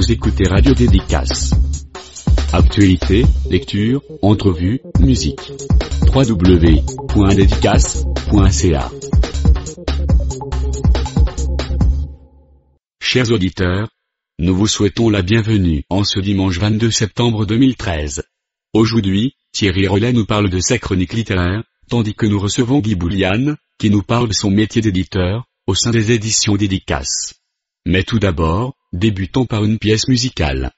Vous écoutez Radio Dédicace. Actualité, lecture, entrevue, musique. www.dédicace.ca. Chers auditeurs, nous vous souhaitons la bienvenue en ce dimanche 22 septembre 2013. Aujourd'hui, Thierry Rollet nous parle de sa chronique littéraire, tandis que nous recevons Guy Bouliane, qui nous parle de son métier d'éditeur, au sein des éditions Dédicace. Mais tout d'abord, débutons par une pièce musicale.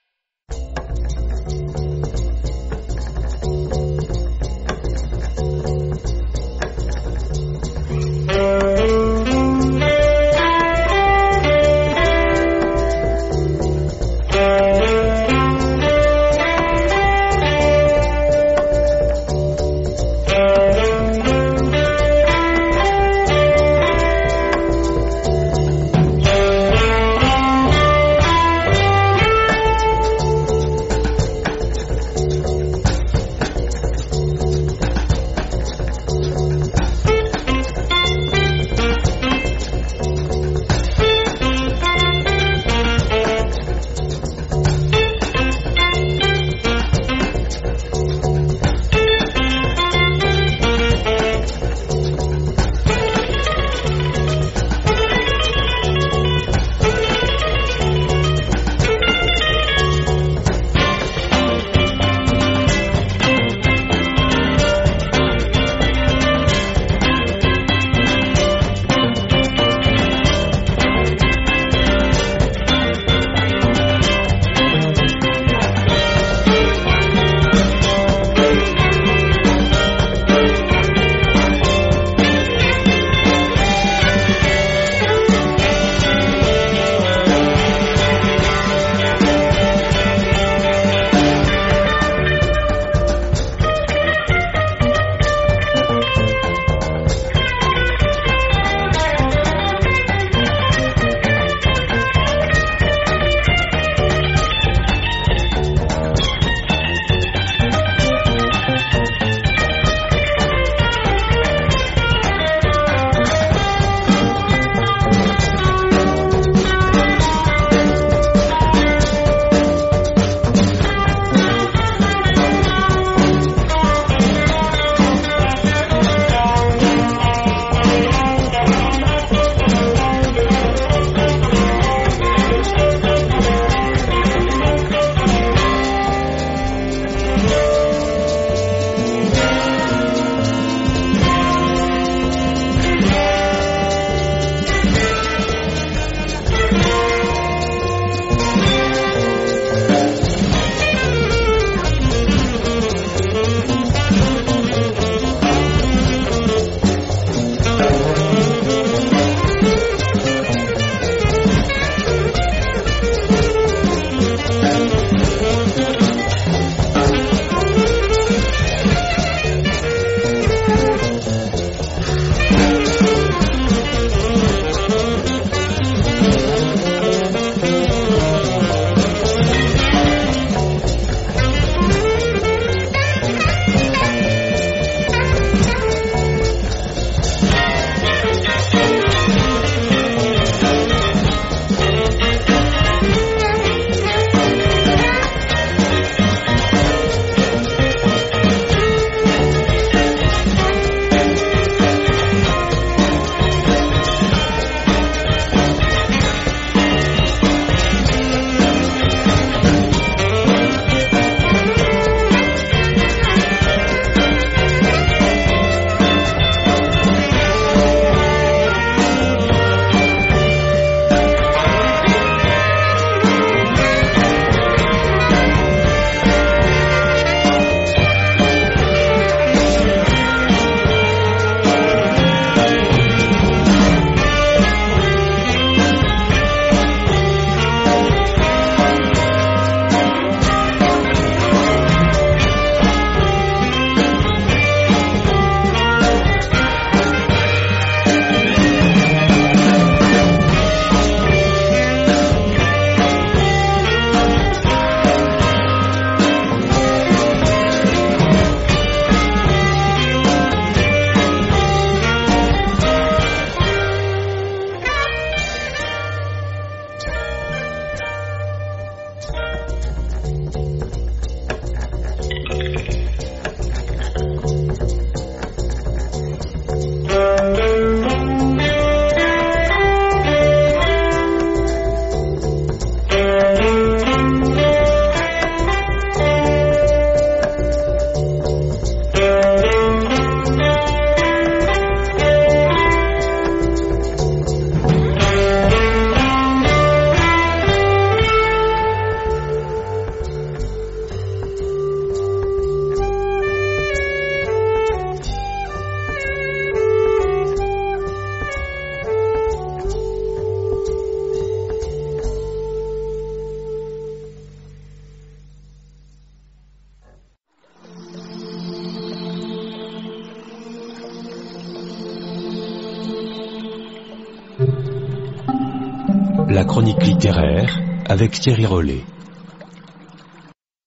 chronique littéraire avec Thierry Rollet.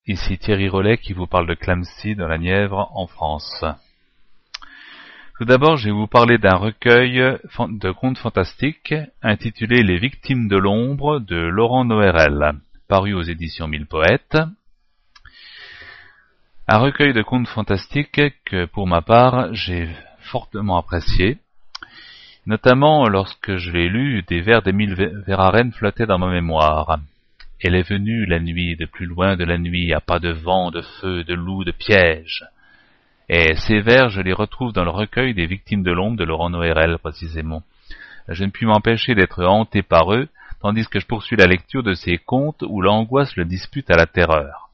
Ici Thierry Rollet qui vous parle de Clamecy dans la Nièvre en France. Tout d'abord, je vais vous parler d'un recueil de contes fantastiques intitulé Les Victimes de l'ombre de Laurent Noërel, paru aux éditions Mille Poètes. Un recueil de contes fantastiques que, pour ma part, j'ai fortement apprécié, notamment lorsque je l'ai lu, des vers d'Émile Verhaeren flottaient dans ma mémoire. Elle est venue la nuit, de plus loin de la nuit, à pas de vent, de feu, de loup, de piège. Et ces vers, je les retrouve dans le recueil des Victimes de l'ombre de Laurent Noërel, précisément. Je ne puis m'empêcher d'être hanté par eux, tandis que je poursuis la lecture de ces contes où l'angoisse le dispute à la terreur.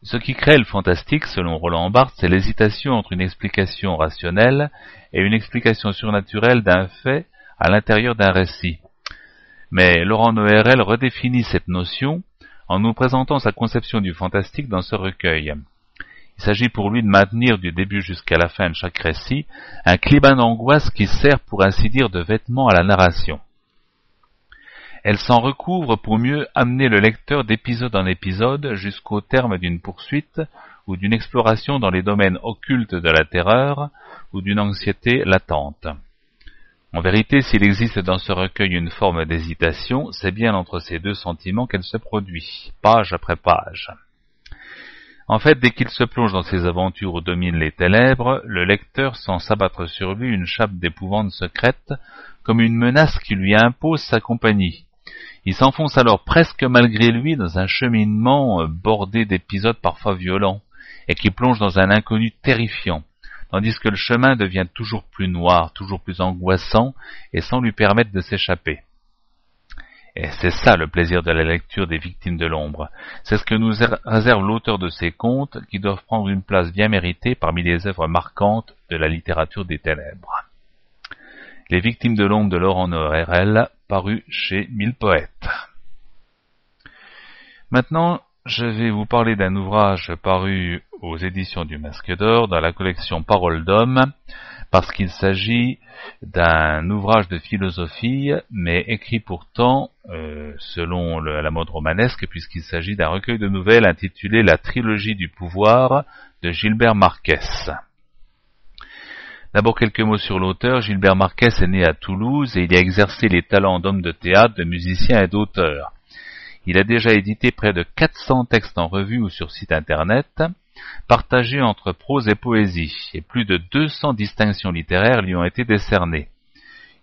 Ce qui crée le fantastique, selon Roland Barthes, c'est l'hésitation entre une explication rationnelle et une explication surnaturelle d'un fait à l'intérieur d'un récit. Mais Laurent Noërel redéfinit cette notion en nous présentant sa conception du fantastique dans ce recueil. Il s'agit pour lui de maintenir du début jusqu'à la fin de chaque récit un climat d'angoisse qui sert pour ainsi dire de vêtement à la narration. Elle s'en recouvre pour mieux amener le lecteur d'épisode en épisode jusqu'au terme d'une poursuite ou d'une exploration dans les domaines occultes de la terreur ou d'une anxiété latente. En vérité, s'il existe dans ce recueil une forme d'hésitation, c'est bien entre ces deux sentiments qu'elle se produit, page après page. En fait, dès qu'il se plonge dans ses aventures où dominent les ténèbres, le lecteur sent s'abattre sur lui une chape d'épouvante secrète, comme une menace qui lui impose sa compagnie. Il s'enfonce alors presque malgré lui dans un cheminement bordé d'épisodes parfois violents, et qui plonge dans un inconnu terrifiant, tandis que le chemin devient toujours plus noir, toujours plus angoissant, et sans lui permettre de s'échapper. Et c'est ça le plaisir de la lecture des Victimes de l'ombre. C'est ce que nous réserve l'auteur de ces contes, qui doivent prendre une place bien méritée parmi les œuvres marquantes de la littérature des ténèbres. Les Victimes de l'ombre de Laurent Noërel, paru chez Mille Poètes. Maintenant, je vais vous parler d'un ouvrage paru aux éditions du Masque d'Or dans la collection Paroles d'Homme, parce qu'il s'agit d'un ouvrage de philosophie, mais écrit pourtant selon la mode romanesque, puisqu'il s'agit d'un recueil de nouvelles intitulé La Trilogie du pouvoir de Gilbert Marquès. D'abord quelques mots sur l'auteur. Gilbert Marquès est né à Toulouse et il a exercé les talents d'homme de théâtre, de musicien et d'auteur. Il a déjà édité près de 400 textes en revue ou sur site internet, partagés entre prose et poésie, et plus de 200 distinctions littéraires lui ont été décernées.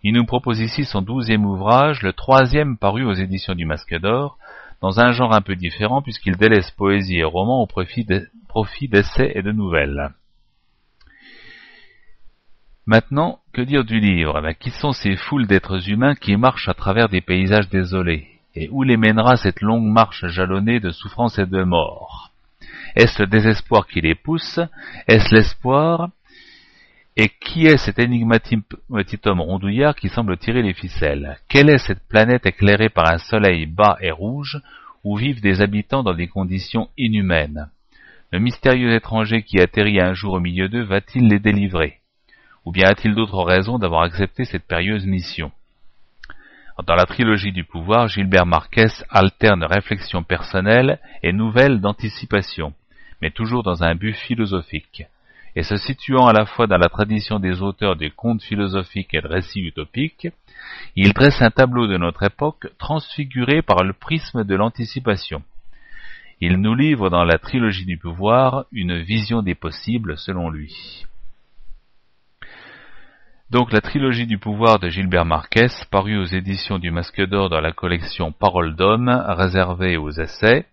Il nous propose ici son 12e ouvrage, le 3e paru aux éditions du Masque d'Or, dans un genre un peu différent puisqu'il délaisse poésie et roman au profit d'essais et de nouvelles. Maintenant, que dire du livre ? Qui sont ces foules d'êtres humains qui marchent à travers des paysages désolés ? Et où les mènera cette longue marche jalonnée de souffrance et de mort ? Est-ce le désespoir qui les pousse ? Est-ce l'espoir ? Et qui est cet énigmatique petit homme rondouillard qui semble tirer les ficelles ? Quelle est cette planète éclairée par un soleil bas et rouge, où vivent des habitants dans des conditions inhumaines ? Le mystérieux étranger qui atterrit un jour au milieu d'eux va-t-il les délivrer ? Ou bien a-t-il d'autres raisons d'avoir accepté cette périlleuse mission ? Dans la trilogie du pouvoir, Gilbert Marquès alterne réflexion personnelle et nouvelles d'anticipation, mais toujours dans un but philosophique. Et se situant à la fois dans la tradition des auteurs des contes philosophiques et de récits utopiques, il dresse un tableau de notre époque transfiguré par le prisme de l'anticipation. Il nous livre dans la trilogie du pouvoir une vision des possibles selon lui. Donc la trilogie du pouvoir de Gilbert Marquès, parue aux éditions du Masque d'Or dans la collection Paroles d'Homme, réservée aux essais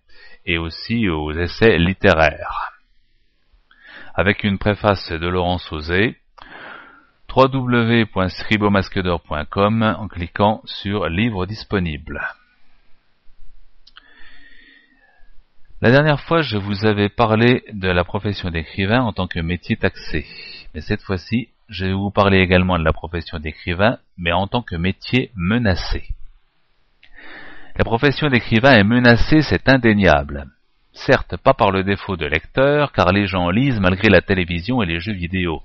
et aussi aux essais littéraires. Avec une préface de Laurent Sauzet, www.scribomasquedor.com en cliquant sur Livres disponibles. La dernière fois, je vous avais parlé de la profession d'écrivain en tant que métier taxé. Mais cette fois-ci, je vais vous parler également de la profession d'écrivain, mais en tant que métier menacé. La profession d'écrivain est menacée, c'est indéniable. Certes, pas par le défaut de lecteurs, car les gens lisent malgré la télévision et les jeux vidéo.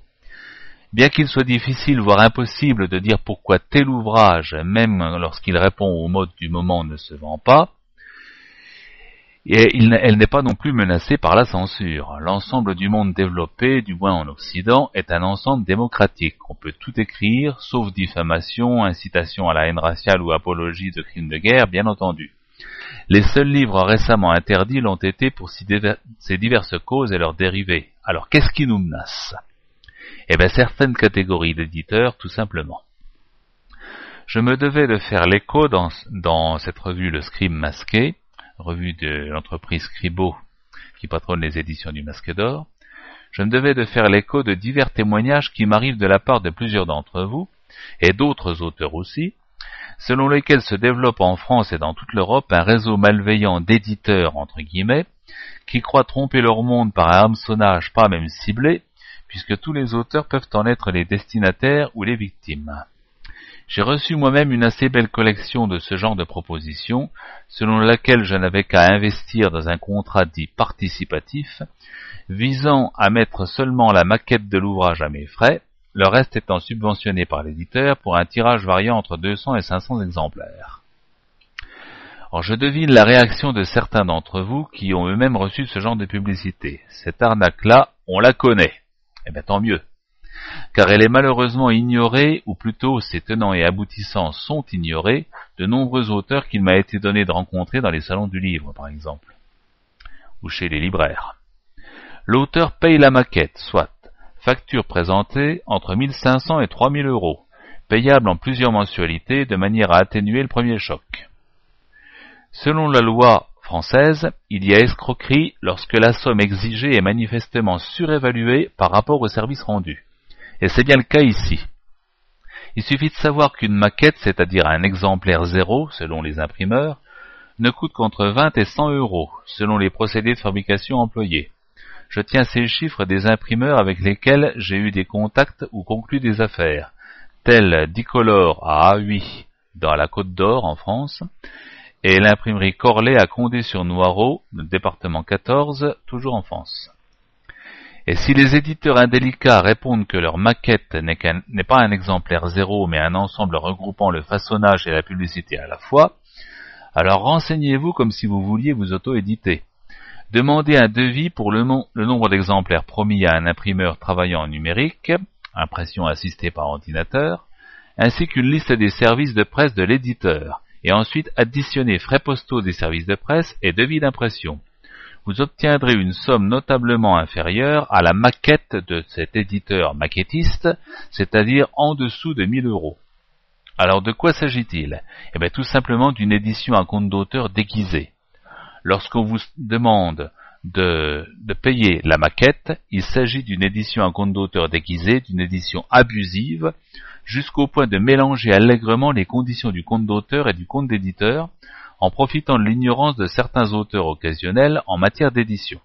Bien qu'il soit difficile, voire impossible, de dire pourquoi tel ouvrage, même lorsqu'il répond aux modes du moment, ne se vend pas, et elle n'est pas non plus menacée par la censure. L'ensemble du monde développé, du moins en Occident, est un ensemble démocratique. On peut tout écrire, sauf diffamation, incitation à la haine raciale ou apologie de crimes de guerre, bien entendu. Les seuls livres récemment interdits l'ont été pour ces diverses causes et leurs dérivés. Alors qu'est-ce qui nous menace ? Eh bien, certaines catégories d'éditeurs, tout simplement. Je me devais de faire l'écho dans cette revue Le Scribe Masqué, revue de l'entreprise Scribo, qui patronne les éditions du Masque d'Or. Je me devais de faire l'écho de divers témoignages qui m'arrivent de la part de plusieurs d'entre vous, et d'autres auteurs aussi, selon lesquels se développe en France et dans toute l'Europe un réseau malveillant d'éditeurs, entre guillemets, qui croient tromper leur monde par un hameçonnage pas même ciblé, puisque tous les auteurs peuvent en être les destinataires ou les victimes. J'ai reçu moi-même une assez belle collection de ce genre de propositions, selon laquelle je n'avais qu'à investir dans un contrat dit participatif, visant à mettre seulement la maquette de l'ouvrage à mes frais, le reste étant subventionné par l'éditeur pour un tirage variant entre 200 et 500 exemplaires. Or, je devine la réaction de certains d'entre vous qui ont eux-mêmes reçu ce genre de publicité. Cette arnaque-là, on la connaît. Eh bien, tant mieux. Car elle est malheureusement ignorée, ou plutôt ses tenants et aboutissants sont ignorés, de nombreux auteurs qu'il m'a été donné de rencontrer dans les salons du livre, par exemple, ou chez les libraires. L'auteur paye la maquette, soit facture présentée entre 1500 et 3000 euros, payable en plusieurs mensualités de manière à atténuer le premier choc. Selon la loi française, il y a escroquerie lorsque la somme exigée est manifestement surévaluée par rapport au service rendu. Et c'est bien le cas ici. Il suffit de savoir qu'une maquette, c'est-à-dire un exemplaire zéro, selon les imprimeurs, ne coûte qu'entre 20 et 100 euros, selon les procédés de fabrication employés. Je tiens ces chiffres des imprimeurs avec lesquels j'ai eu des contacts ou conclu des affaires, tels Dicolore à A8 dans la Côte d'Or en France, et l'imprimerie Corlet à Condé-sur-Noireau, département 14, toujours en France. Et si les éditeurs indélicats répondent que leur maquette n'est pas un exemplaire zéro, mais un ensemble regroupant le façonnage et la publicité à la fois, alors renseignez-vous comme si vous vouliez vous auto-éditer. Demandez un devis pour le nombre d'exemplaires promis à un imprimeur travaillant en numérique, impression assistée par ordinateur, ainsi qu'une liste des services de presse de l'éditeur, et ensuite additionnez frais postaux des services de presse et devis d'impression. Vous obtiendrez une somme notablement inférieure à la maquette de cet éditeur maquettiste, c'est-à-dire en dessous de 1000 euros. Alors de quoi s'agit-il ? Eh bien tout simplement d'une édition à compte d'auteur déguisée. Lorsqu'on vous demande de payer la maquette, il s'agit d'une édition à compte d'auteur déguisée, d'une édition abusive, jusqu'au point de mélanger allègrement les conditions du compte d'auteur et du compte d'éditeur, en profitant de l'ignorance de certains auteurs occasionnels en matière d'édition.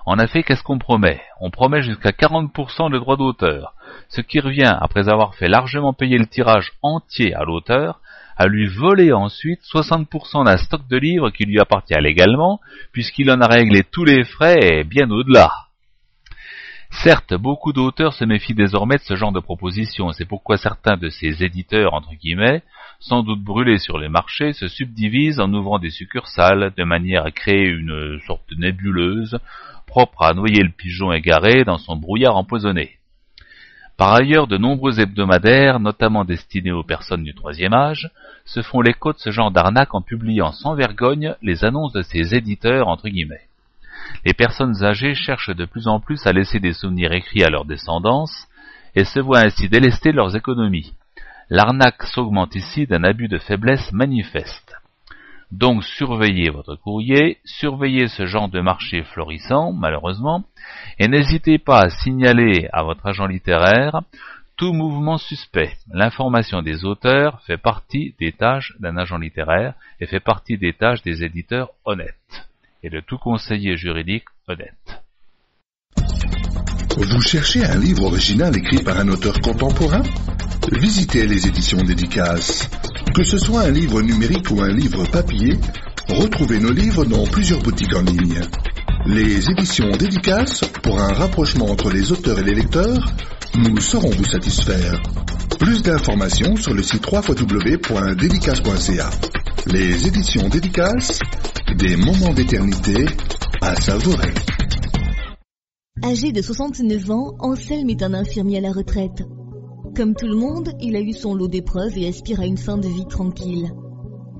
En effet, qu'est-ce qu'on promet ? On promet jusqu'à 40% de droits d'auteur, ce qui revient, après avoir fait largement payer le tirage entier à l'auteur, à lui voler ensuite 60% d'un stock de livres qui lui appartient légalement, puisqu'il en a réglé tous les frais et bien au-delà. Certes, beaucoup d'auteurs se méfient désormais de ce genre de propositions, c'est pourquoi certains de ces éditeurs, entre guillemets, sans doute brûlés sur les marchés, se subdivisent en ouvrant des succursales, de manière à créer une sorte de nébuleuse, propre à noyer le pigeon égaré dans son brouillard empoisonné. Par ailleurs, de nombreux hebdomadaires, notamment destinés aux personnes du troisième âge, se font l'écho de ce genre d'arnaque en publiant sans vergogne les annonces de ces éditeurs, entre guillemets. Les personnes âgées cherchent de plus en plus à laisser des souvenirs écrits à leur descendance et se voient ainsi délester leurs économies. L'arnaque s'augmente ici d'un abus de faiblesse manifeste. Donc surveillez votre courrier, surveillez ce genre de marché florissant, malheureusement, et n'hésitez pas à signaler à votre agent littéraire tout mouvement suspect. L'information des auteurs fait partie des tâches d'un agent littéraire et fait partie des tâches des éditeurs honnêtes et de tout conseiller juridique honnête. Vous cherchez un livre original écrit par un auteur contemporain ? Visitez les éditions Dédicaces. Que ce soit un livre numérique ou un livre papier, retrouvez nos livres dans plusieurs boutiques en ligne. Les éditions Dédicaces, pour un rapprochement entre les auteurs et les lecteurs, Nous saurons vous satisfaire. Plus d'informations sur le site www.dédicace.ca. Les éditions Dédicace, des moments d'éternité à savourer. Âgé de 69 ans, Anselme est un infirmier à la retraite. Comme tout le monde, il a eu son lot d'épreuves et aspire à une fin de vie tranquille.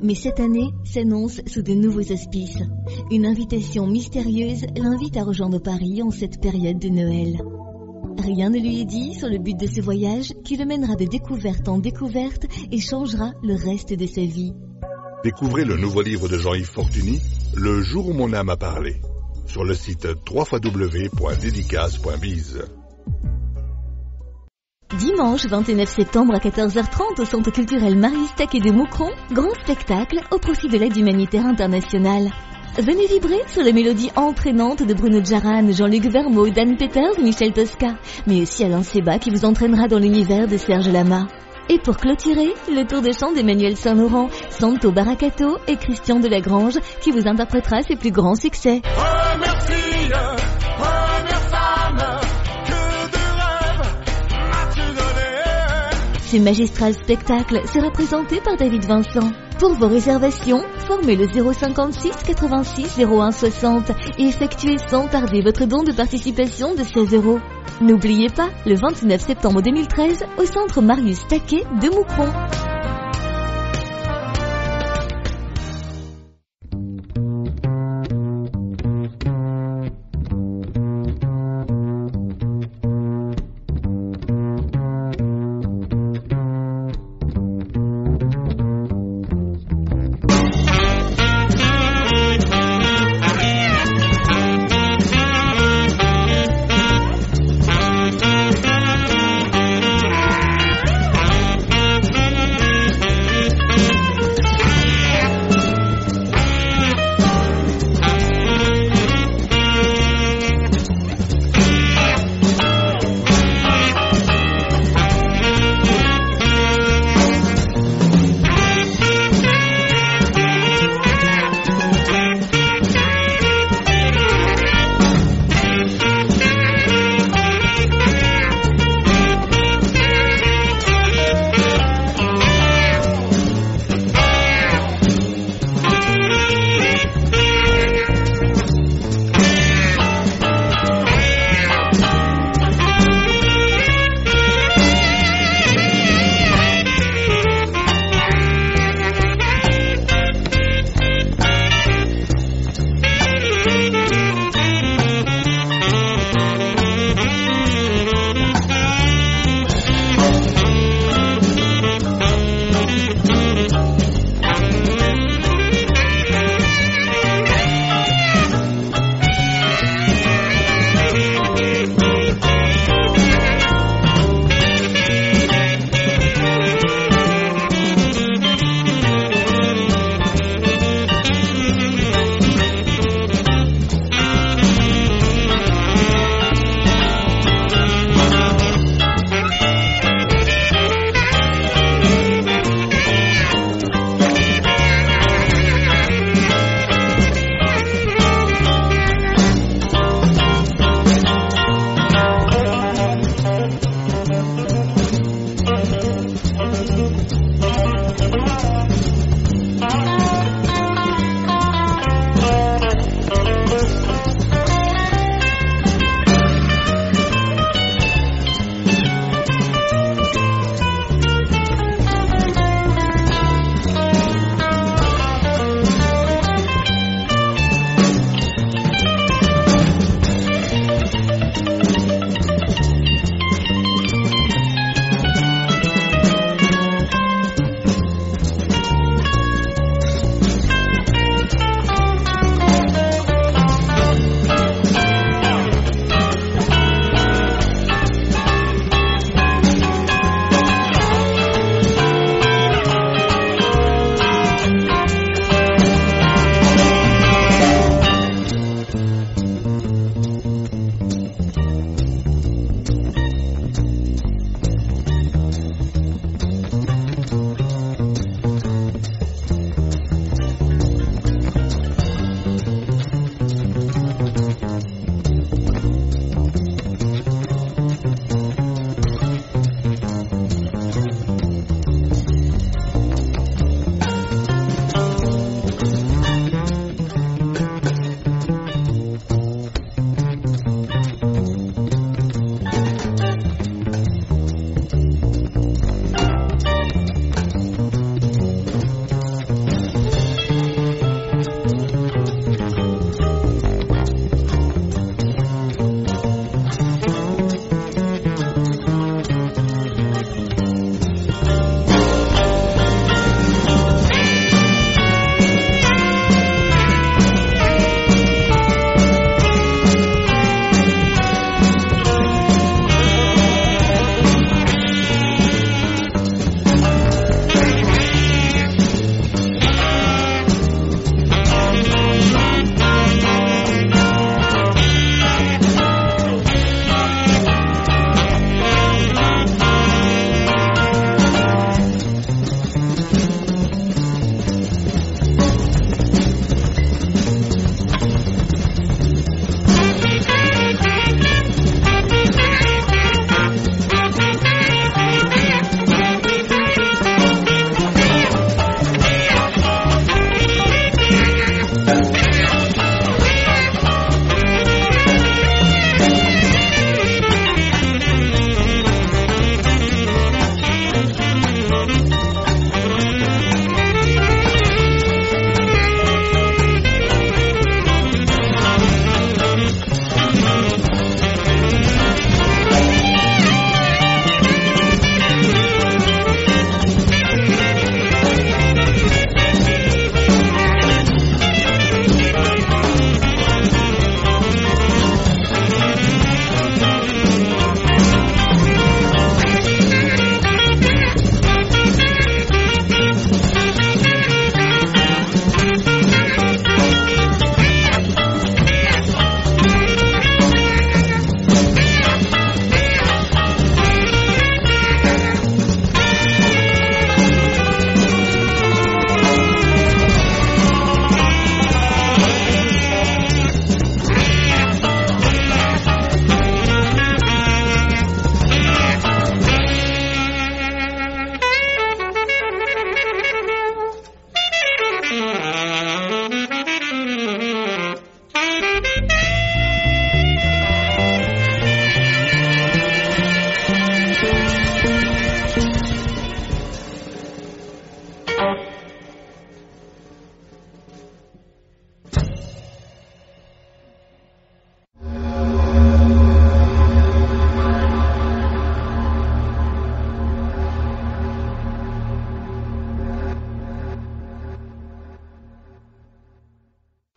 Mais cette année s'annonce sous de nouveaux auspices. Une invitation mystérieuse l'invite à rejoindre Paris en cette période de Noël. Rien ne lui est dit sur le but de ce voyage qui le mènera de découverte en découverte et changera le reste de sa vie. Découvrez le nouveau livre de Jean-Yves Fortuny, Le jour où mon âme a parlé, sur le site www.dédicace.biz. Dimanche 29 septembre à 14h30 au Centre culturel Marius Taquet de Moucron, grand spectacle au profit de l'aide humanitaire internationale. Venez vibrer sur les mélodies entraînantes de Bruno Djaran, Jean-Luc Vermeau, Dan Peters, Michel Tosca, mais aussi Alain Seba qui vous entraînera dans l'univers de Serge Lama. Et pour clôturer, le tour de chant d'Emmanuel Saint-Laurent, Santo Baracato et Christian Delagrange qui vous interprétera ses plus grands succès. Première fille, première femme, que de rêves m'as-tu donné? Ce magistral spectacle sera présenté par David Vincent. Pour vos réservations, formez le 056 86 01 60 et effectuez sans tarder votre don de participation de 16 €. N'oubliez pas, le 29 septembre 2013, au Centre Marius Taquet de Moucron.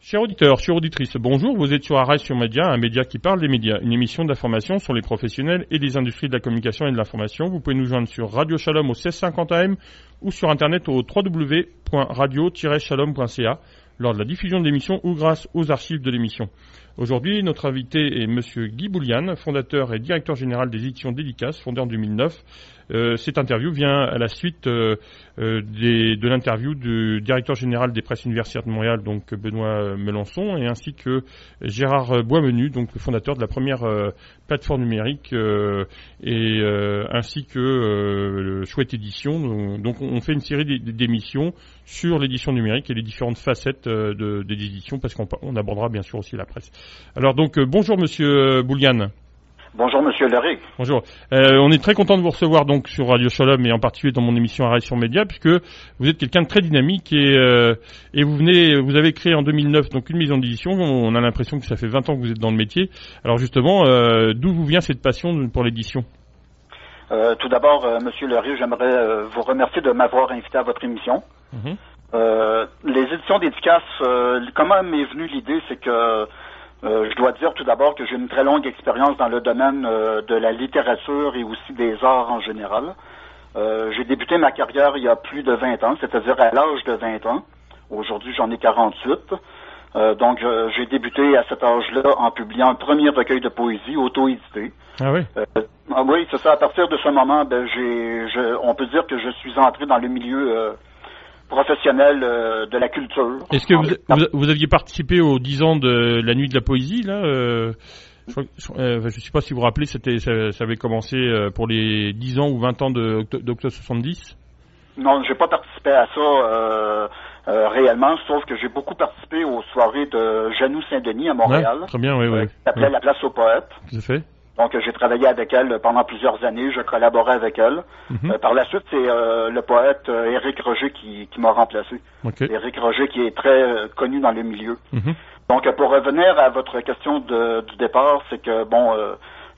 Chers auditeurs, chères auditrices, bonjour, vous êtes sur Arrêt sur Média, un média qui parle des médias, une émission d'information sur les professionnels et les industries de la communication et de l'information. Vous pouvez nous joindre sur Radio Shalom au 1650 AM ou sur internet au www.radio-shalom.ca lors de la diffusion de l'émission ou grâce aux archives de l'émission. Aujourd'hui, notre invité est Monsieur Guy Bouliane, fondateur et directeur général des éditions Dédicaces, fondé en 2009. Cette interview vient à la suite de l'interview du directeur général des presses universitaires de Montréal, donc Benoît Melançon, et ainsi que Gérard Boismenu, donc le fondateur de la première plateforme numérique, ainsi que Chouette Édition. Donc on fait une série d'émissions sur l'édition numérique et les différentes facettes des éditions, parce qu'on abordera bien sûr aussi la presse. Alors donc bonjour Monsieur Bouliane. Bonjour Monsieur Leray. Bonjour. On est très content de vous recevoir donc sur Radio Shalom et en particulier dans mon émission Arrêt sur Média, puisque vous êtes quelqu'un de très dynamique et vous avez créé en 2009 donc une maison d'édition. On a l'impression que ça fait 20 ans que vous êtes dans le métier. Alors justement, d'où vous vient cette passion pour l'édition? Tout d'abord, Monsieur Leray, j'aimerais vous remercier de m'avoir invité à votre émission. Les éditions Dédicaces, comment m'est venue l'idée, c'est que je dois dire tout d'abord que j'ai une très longue expérience dans le domaine de la littérature et aussi des arts en général. J'ai débuté ma carrière il y a plus de 20 ans, c'est-à-dire à l'âge de 20 ans. Aujourd'hui, j'en ai 48. Donc, j'ai débuté à cet âge-là en publiant un premier recueil de poésie auto-édité. Ah oui? Oui, c'est ça. À partir de ce moment, on peut dire que je suis entré dans le milieu professionnel de la culture. Est-ce que vous aviez participé aux 10 ans de la Nuit de la Poésie, là je sais pas si vous vous rappelez, ça avait commencé pour les 10 ans ou 20 ans d'Octobre 70. Non, j'ai pas participé à ça réellement, sauf que j'ai beaucoup participé aux soirées de Janou Saint-Denis à Montréal. Ouais, très bien, oui. Qui s'appelait La Place aux Poètes. Tout à fait. Donc, j'ai travaillé avec elle pendant plusieurs années. Je collaborais avec elle. Par la suite, c'est le poète Éric Roger qui m'a remplacé. Okay. Éric Roger qui est très connu dans le milieu. Donc, pour revenir à votre question du départ, c'est que,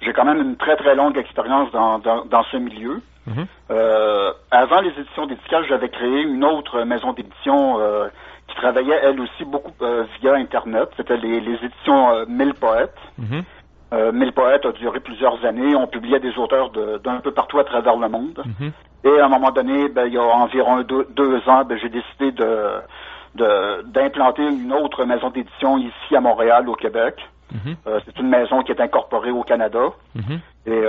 j'ai quand même une très, très longue expérience dans ce milieu. Avant les éditions Dédicaces, j'avais créé une autre maison d'édition qui travaillait, elle aussi, beaucoup via Internet. C'était les éditions 1000 Poètes. 1000 Poètes a duré plusieurs années. On publiait des auteurs d'un peu partout à travers le monde. Et à un moment donné, il y a environ deux ans, j'ai décidé d'implanter une autre maison d'édition ici à Montréal, au Québec. C'est une maison qui est incorporée au Canada. Et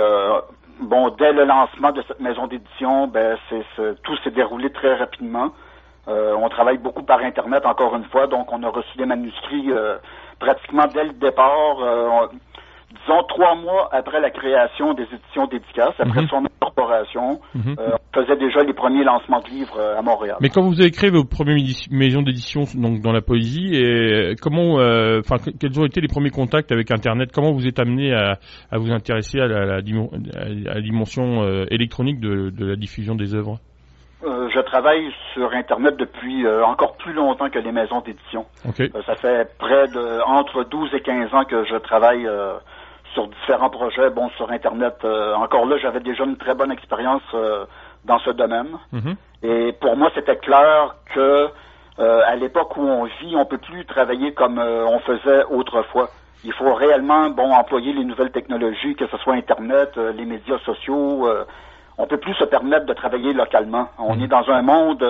dès le lancement de cette maison d'édition, tout s'est déroulé très rapidement. On travaille beaucoup par Internet, encore une fois, donc on a reçu des manuscrits pratiquement dès le départ. Disons 3 mois après la création des éditions Dédicaces, après son incorporation, on faisait déjà les premiers lancements de livres à Montréal. Mais quand vous avez créé vos premières maisons d'édition donc dans la poésie, et quels ont été les premiers contacts avec Internet? Comment vous êtes amené à vous intéresser à la dimension électronique de la diffusion des œuvres? Je travaille sur Internet depuis encore plus longtemps que les maisons d'édition. Okay. Ça fait entre 12 et 15 ans que je travaille sur différents projets, sur Internet. Encore là, j'avais déjà une très bonne expérience dans ce domaine. Et pour moi, c'était clair que à l'époque où on vit, on peut plus travailler comme on faisait autrefois. Il faut réellement employer les nouvelles technologies, que ce soit Internet, les médias sociaux. On peut plus se permettre de travailler localement. On est dans un monde,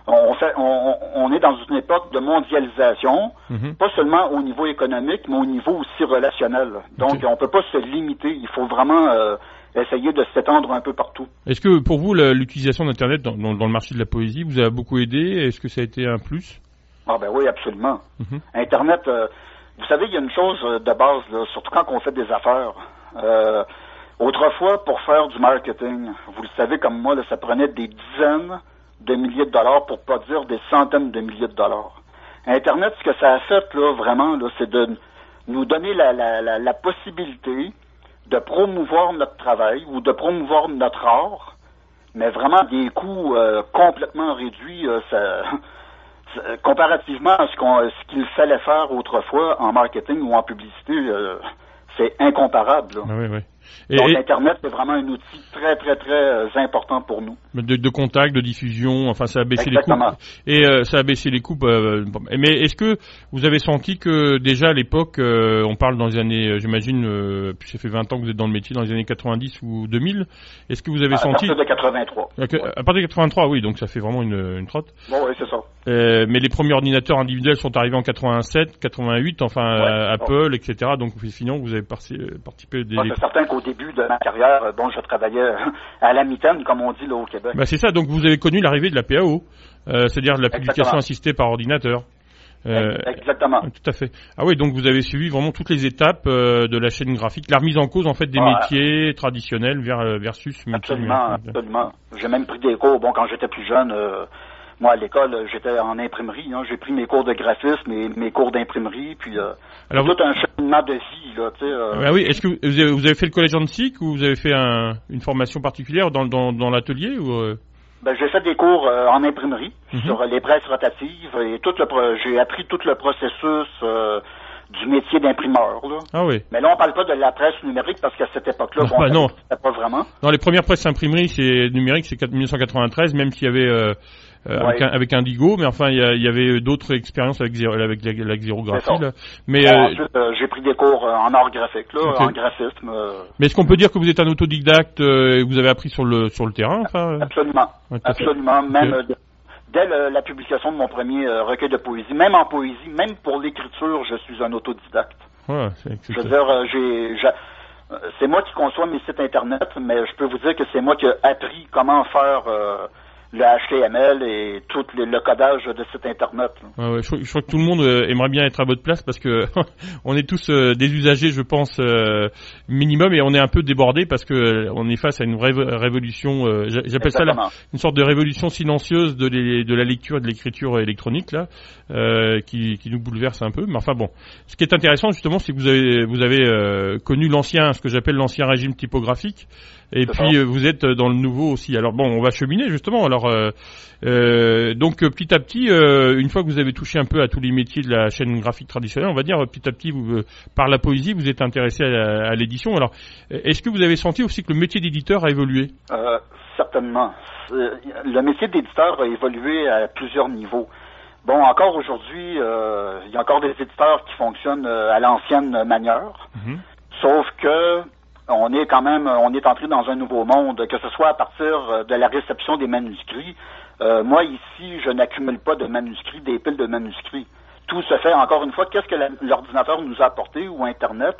on est dans une époque de mondialisation, pas seulement au niveau économique, mais au niveau aussi relationnel. Donc, on peut pas se limiter. Il faut vraiment essayer de s'étendre un peu partout. Est-ce que pour vous, l'utilisation d'Internet dans le marché de la poésie vous a beaucoup aidé? Est-ce que ça a été un plus? Ah ben oui, absolument. Internet, vous savez, il y a une chose de base, là, surtout quand on fait des affaires. Autrefois, pour faire du marketing, vous le savez comme moi, là, ça prenait des dizaines de milliers de dollars, pour pas dire des centaines de milliers de dollars. Internet, ce que ça a fait, là, vraiment, là, c'est de nous donner la possibilité de promouvoir notre travail ou de promouvoir notre art, mais vraiment des coûts complètement réduits, comparativement à ce qu'il fallait faire autrefois en marketing ou en publicité. C'est incomparable. Oui. Donc, Internet, c'est vraiment un outil très, très, très important pour nous. De contact, de diffusion, enfin, ça a baissé les coûts. Et ça a baissé les coûts. Mais est-ce que vous avez senti que déjà à l'époque, on parle dans les années, j'imagine, puis ça fait 20 ans que vous êtes dans le métier, dans les années 90 ou 2000, est-ce que vous avez senti... À partir de 83. À partir de 83, oui, donc ça fait vraiment une trotte. Bon, oui, c'est ça. Mais les premiers ordinateurs individuels sont arrivés en 87, 88, enfin, Apple, etc. Donc, sinon, vous avez participé des... C'est certain qu'au début de ma carrière, je travaillais à la mitaine, comme on dit là au Québec. C'est ça, donc vous avez connu l'arrivée de la PAO, c'est-à-dire de la publication assistée par ordinateur. Exactement. Tout à fait. Ah oui, donc vous avez suivi vraiment toutes les étapes de la chaîne graphique, la remise en cause en fait des métiers traditionnels versus absolument. J'ai même pris des cours. Bon, quand j'étais plus jeune, moi à l'école, j'étais en imprimerie. J'ai pris mes cours de graphisme et mes cours d'imprimerie, puis alors, tout un cheminement de vie là. Ah oui, est-ce que vous avez fait le collège Annecy ou vous avez fait une formation particulière dans l'atelier ou j'ai fait des cours en imprimerie sur les presses rotatives et j'ai appris tout le processus du métier d'imprimeur. Là. Ah oui. Mais là, on parle pas de la presse numérique parce qu'à cette époque-là, non. C'était pas vraiment. Non, les premières presses imprimerie, c'est numérique, c'est 1993, même s'il y avait avec Indigo, mais enfin il y avait d'autres expériences avec la xérographie. Là. Mais ensuite, j'ai pris des cours en art graphique, là, en graphisme. Mais est-ce qu'on peut dire que vous êtes un autodidacte et vous avez appris sur le terrain, enfin Absolument. Absolument. Même dès la publication de mon premier recueil de poésie, même en poésie, même pour l'écriture, je suis un autodidacte. Ouais, je veux dire, c'est moi qui conçois mes sites internet, mais je peux vous dire que c'est moi qui ai appris comment faire le HTML et tout le codage de site internet. Je crois que tout le monde aimerait bien être à votre place parce que on est tous des usagers, je pense, minimum, et on est un peu débordés parce que on est face à une vraie révolution. J'appelle ça une sorte de révolution silencieuse de la lecture et de l'écriture électronique là, qui nous bouleverse un peu. Mais enfin bon, ce qui est intéressant justement, c'est que vous avez connu ce que j'appelle l'ancien régime typographique. Et puis vous êtes dans le nouveau aussi. Alors bon, on va cheminer justement. Alors donc petit à petit, une fois que vous avez touché un peu à tous les métiers de la chaîne graphique traditionnelle, on va dire petit à petit, par la poésie, vous êtes intéressé à l'édition. Alors, est-ce que vous avez senti aussi que le métier d'éditeur a évolué ? Certainement. Le métier d'éditeur a évolué à plusieurs niveaux. Bon, encore aujourd'hui, il y a encore des éditeurs qui fonctionnent à l'ancienne manière. Sauf que on est entré dans un nouveau monde, que ce soit à partir de la réception des manuscrits. Moi, ici, je n'accumule pas de manuscrits, des piles de manuscrits. Tout se fait, encore une fois, qu'est-ce que l'ordinateur nous a apporté, ou Internet,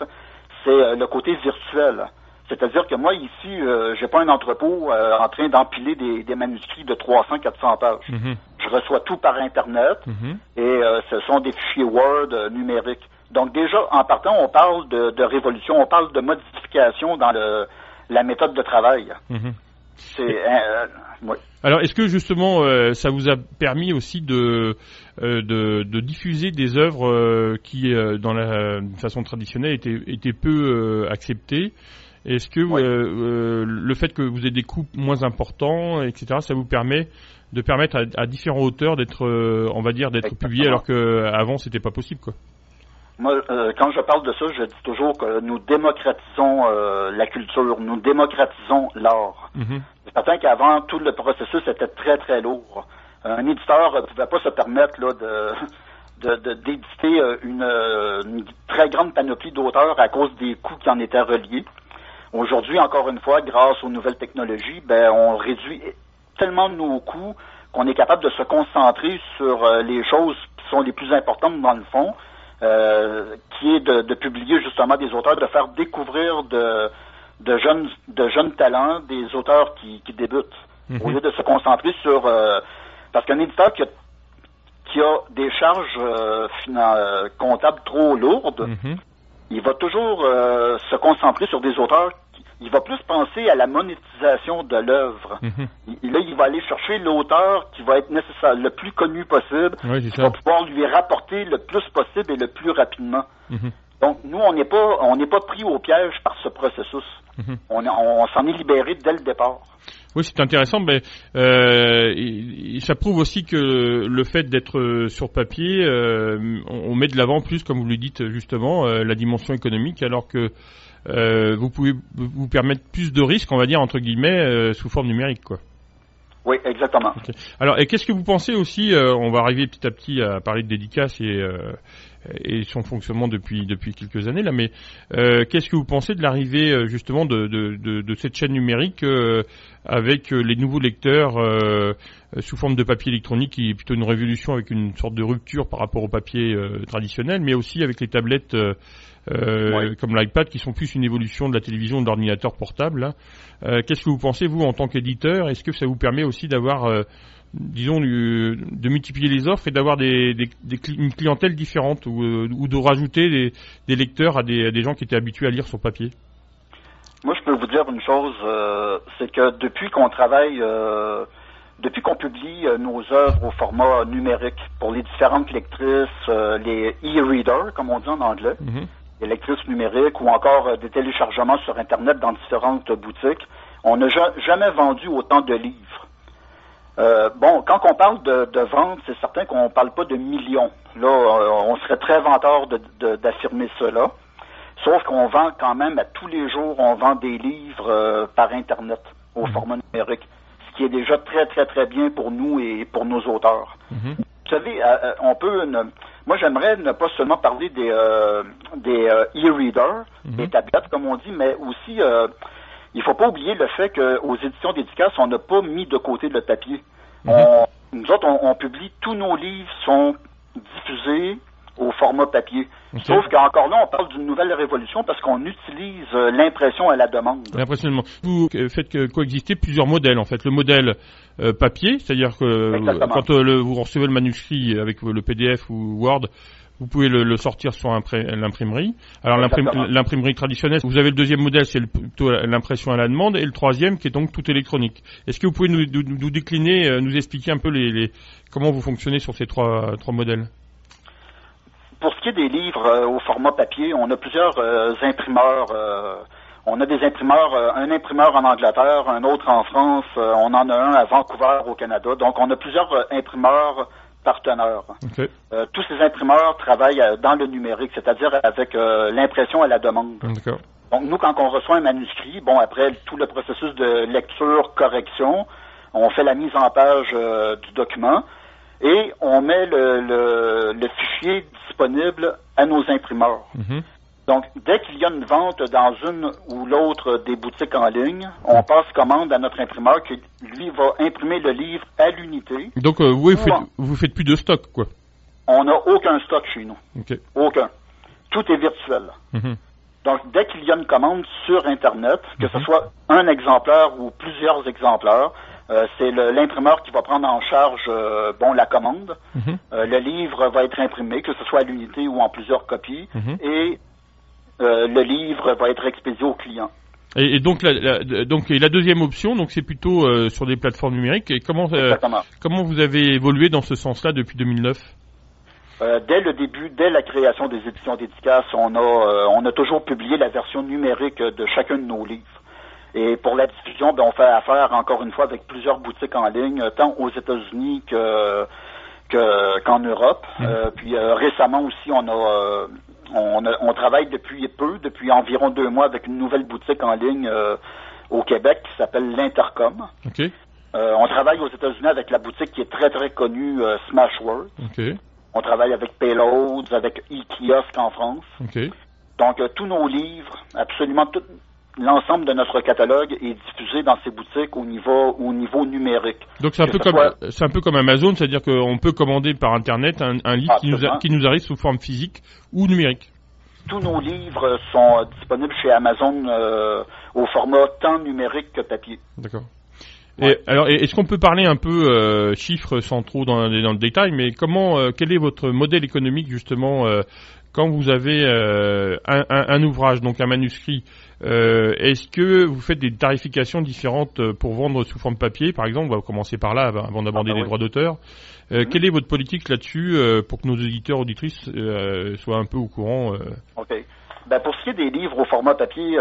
c'est le côté virtuel. C'est-à-dire que moi, ici, j'ai pas un entrepôt en train d'empiler des manuscrits de 300-400 pages. Je reçois tout par Internet, et ce sont des fichiers Word numériques. Donc déjà, en partant, on parle de révolution, on parle de modification dans la méthode de travail. Oui. Alors, est-ce que justement, ça vous a permis aussi de diffuser des œuvres qui, dans la façon traditionnelle, étaient peu acceptées ? Est-ce que le fait que vous ayez des coûts moins importants, etc., ça vous permet de permettre à différents auteurs d'être, on va dire, d'être publiés, alors qu'avant, c'était pas possible, quoi ? Moi, quand je parle de ça, je dis toujours que nous démocratisons la culture, nous démocratisons l'art. C'est certain qu'avant, tout le processus était très, très lourd. Un éditeur ne pouvait pas se permettre là, d'éditer une très grande panoplie d'auteurs à cause des coûts qui en étaient reliés. Aujourd'hui, encore une fois, grâce aux nouvelles technologies, on réduit tellement nos coûts qu'on est capable de se concentrer sur les choses qui sont les plus importantes dans le fond, qui est de publier justement des auteurs, de faire découvrir de jeunes talents, des auteurs qui débutent, au lieu de se concentrer sur... parce qu'un éditeur qui a des charges comptables trop lourdes, il va toujours se concentrer sur des auteurs. Il va plus penser à la monétisation de l'œuvre. Là, il va aller chercher l'auteur qui va être nécessaire, le plus connu possible, qui va pouvoir lui rapporter le plus possible et le plus rapidement. Donc, nous, on n'est pas pris au piège par ce processus. On s'en est libéré dès le départ. Oui, c'est intéressant, mais ça prouve aussi que le fait d'être sur papier, on met de l'avant plus, comme vous le dites justement, la dimension économique, alors que vous pouvez vous permettre plus de risques, on va dire entre guillemets, sous forme numérique, quoi. Oui, exactement. Okay. Alors, et qu'est-ce que vous pensez aussi, on va arriver petit à petit à parler de dédicace et son fonctionnement depuis quelques années là, mais qu'est-ce que vous pensez de l'arrivée justement de cette chaîne numérique avec les nouveaux lecteurs sous forme de papier électronique, qui est plutôt une révolution avec une sorte de rupture par rapport au papier traditionnel, mais aussi avec les tablettes comme l'iPad qui sont plus une évolution de la télévision ou de l'ordinateur portable là. Qu'est-ce que vous pensez, vous, en tant qu'éditeur? Est-ce que ça vous permet aussi d'avoir disons, de multiplier les offres et d'avoir une clientèle différente ou de rajouter des lecteurs à des gens qui étaient habitués à lire sur papier? Moi, je peux vous dire une chose, c'est que depuis qu'on travaille, depuis qu'on publie nos œuvres au format numérique pour les différentes lectrices, les e-readers, comme on dit en anglais, les lectrices numériques ou encore des téléchargements sur Internet dans différentes boutiques, on n'a jamais vendu autant de livres. Bon, quand on parle de vente, c'est certain qu'on parle pas de millions. Là, on serait très vanteur d'affirmer cela. Sauf qu'on vend quand même à tous les jours, on vend des livres par Internet au format numérique, ce qui est déjà très, très, très bien pour nous et pour nos auteurs. Vous savez, on peut... moi, j'aimerais ne pas seulement parler des e-readers, des tablettes, comme on dit, mais aussi... il faut pas oublier le fait qu'aux éditions dédicaces, on n'a pas mis de côté le papier. Nous autres, on publie, tous nos livres sont diffusés au format papier. Sauf qu'encore là, on parle d'une nouvelle révolution parce qu'on utilise l'impression à la demande. L'impression. Vous faites coexister plusieurs modèles, en fait. Le modèle papier, c'est-à-dire que quand vous recevez le manuscrit avec le PDF ou Word, vous pouvez le sortir sur l'imprimerie. Alors l'imprimerie traditionnelle, vous avez le deuxième modèle, c'est plutôt l'impression à la demande, et le troisième qui est donc tout électronique. Est-ce que vous pouvez nous décliner, nous expliquer un peu comment vous fonctionnez sur ces trois modèles? Pour ce qui est des livres au format papier, on a plusieurs imprimeurs. On a des imprimeurs, un imprimeur en Angleterre, un autre en France, on en a un à Vancouver au Canada. Donc on a plusieurs imprimeurs partenaires. Tous ces imprimeurs travaillent dans le numérique, c'est-à-dire avec l'impression à la demande. Donc nous, quand on reçoit un manuscrit, bon, après tout le processus de lecture, correction, on fait la mise en page du document et on met le fichier disponible à nos imprimeurs. Donc, dès qu'il y a une vente dans une ou l'autre des boutiques en ligne, on passe commande à notre imprimeur qui, lui, va imprimer le livre à l'unité. Donc, vous faites plus de stock, quoi? On n'a aucun stock chez nous. Aucun. Tout est virtuel. Donc, dès qu'il y a une commande sur Internet, que ce soit un exemplaire ou plusieurs exemplaires, c'est l'imprimeur qui va prendre en charge la commande. Le livre va être imprimé, que ce soit à l'unité ou en plusieurs copies, et le livre va être expédié au client. Et donc la deuxième option, donc c'est plutôt sur des plateformes numériques. Et comment vous avez évolué dans ce sens-là depuis 2009? Dès la création des éditions dédicaces, on a toujours publié la version numérique de chacun de nos livres. Et pour la diffusion, on fait affaire encore une fois avec plusieurs boutiques en ligne, tant aux États-Unis qu'en Europe. Puis récemment aussi, on travaille depuis environ 2 mois avec une nouvelle boutique en ligne au Québec qui s'appelle l'Intercom. On travaille aux États-Unis avec la boutique qui est très très connue, Smashwords. On travaille avec Payloads, avec e-Kiosque en France. Donc tous nos livres, absolument tout l'ensemble de notre catalogue est diffusé dans ces boutiques au niveau numérique. Donc c'est un peu comme Amazon, c'est-à-dire qu'on peut commander par Internet un livre qui nous arrive sous forme physique ou numérique. Tous nos livres sont disponibles chez Amazon au format tant numérique que papier. D'accord. Alors, est-ce qu'on peut parler un peu chiffres sans trop dans le détail, mais quel est votre modèle économique justement quand vous avez un ouvrage, donc un manuscrit? Est-ce que vous faites des tarifications différentes pour vendre sous forme papier, par exemple? On va commencer par là avant d'aborder les droits d'auteur. Quelle est votre politique là-dessus pour que nos éditeurs auditrices soient un peu au courant? Pour ce qui est des livres au format papier,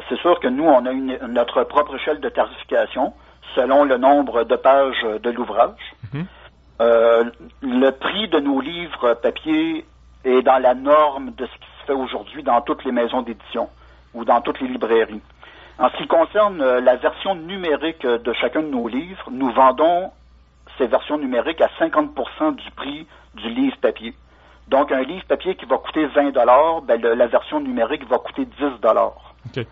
c'est sûr que nous, on a notre propre échelle de tarification selon le nombre de pages de l'ouvrage. Le prix de nos livres papier est dans la norme de ce qui se fait aujourd'hui dans toutes les maisons d'édition. ou dans toutes les librairies. En ce qui concerne la version numérique de chacun de nos livres, nous vendons ces versions numériques à 50% du prix du livre papier. Donc, un livre papier qui va coûter 20 $, ben, la version numérique va coûter 10 $. Okay.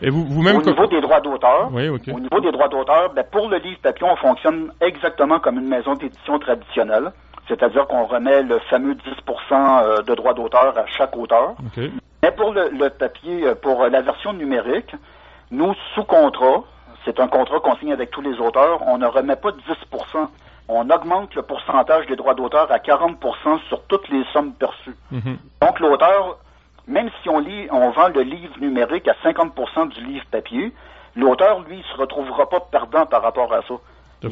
Et vous-même, au niveau des droits d'auteur, oui, okay. Au niveau des droits d'auteur, ben, pour le livre papier, on fonctionne exactement comme une maison d'édition traditionnelle. C'est-à-dire qu'on remet le fameux 10% de droits d'auteur à chaque auteur. Okay. Mais pour le papier, pour la version numérique, nous, sous contrat, c'est un contrat qu'on signe avec tous les auteurs, on ne remet pas 10%. On augmente le pourcentage des droits d'auteur à 40% sur toutes les sommes perçues. Mm-hmm. Donc l'auteur, même si on vend le livre numérique à 50% du livre papier, l'auteur, lui, se retrouvera pas perdant par rapport à ça. Il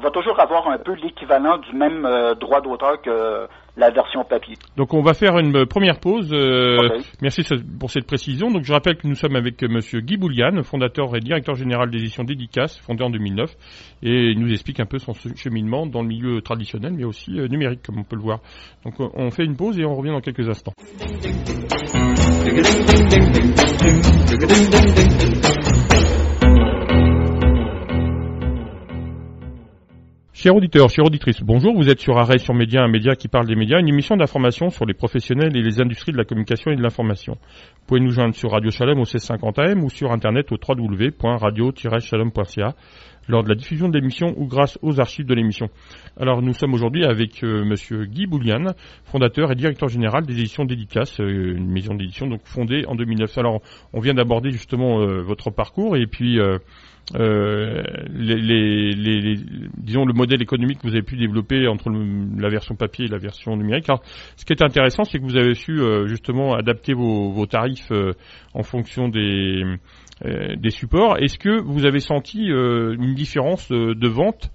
va toujours avoir un peu l'équivalent du même droit d'auteur que la version papier. Donc on va faire une première pause. Okay. Merci pour cette précision. Donc je rappelle que nous sommes avec Monsieur Guy Boulian, fondateur et directeur général des éditions Dédicaces, fondé en 2009, et il nous explique un peu son cheminement dans le milieu traditionnel, mais aussi numérique, comme on peut le voir. Donc on fait une pause et on revient dans quelques instants. Chers auditeurs, chères auditrices, bonjour, vous êtes sur Arrêt sur Média, un média qui parle des médias, une émission d'information sur les professionnels et les industries de la communication et de l'information. Vous pouvez nous joindre sur Radio Shalom au 1650 AM ou sur internet au www.radio-shalom.ca lors de la diffusion de l'émission ou grâce aux archives de l'émission. Alors nous sommes aujourd'hui avec Monsieur Guy Boulian, fondateur et directeur général des éditions Dédicaces, une maison d'édition donc fondée en 2009. Alors on vient d'aborder justement votre parcours et puis disons le modèle économique que vous avez pu développer entre la version papier et la version numérique. Alors, ce qui est intéressant, c'est que vous avez su justement adapter vos tarifs en fonction des supports. Est-ce que vous avez senti une différence de vente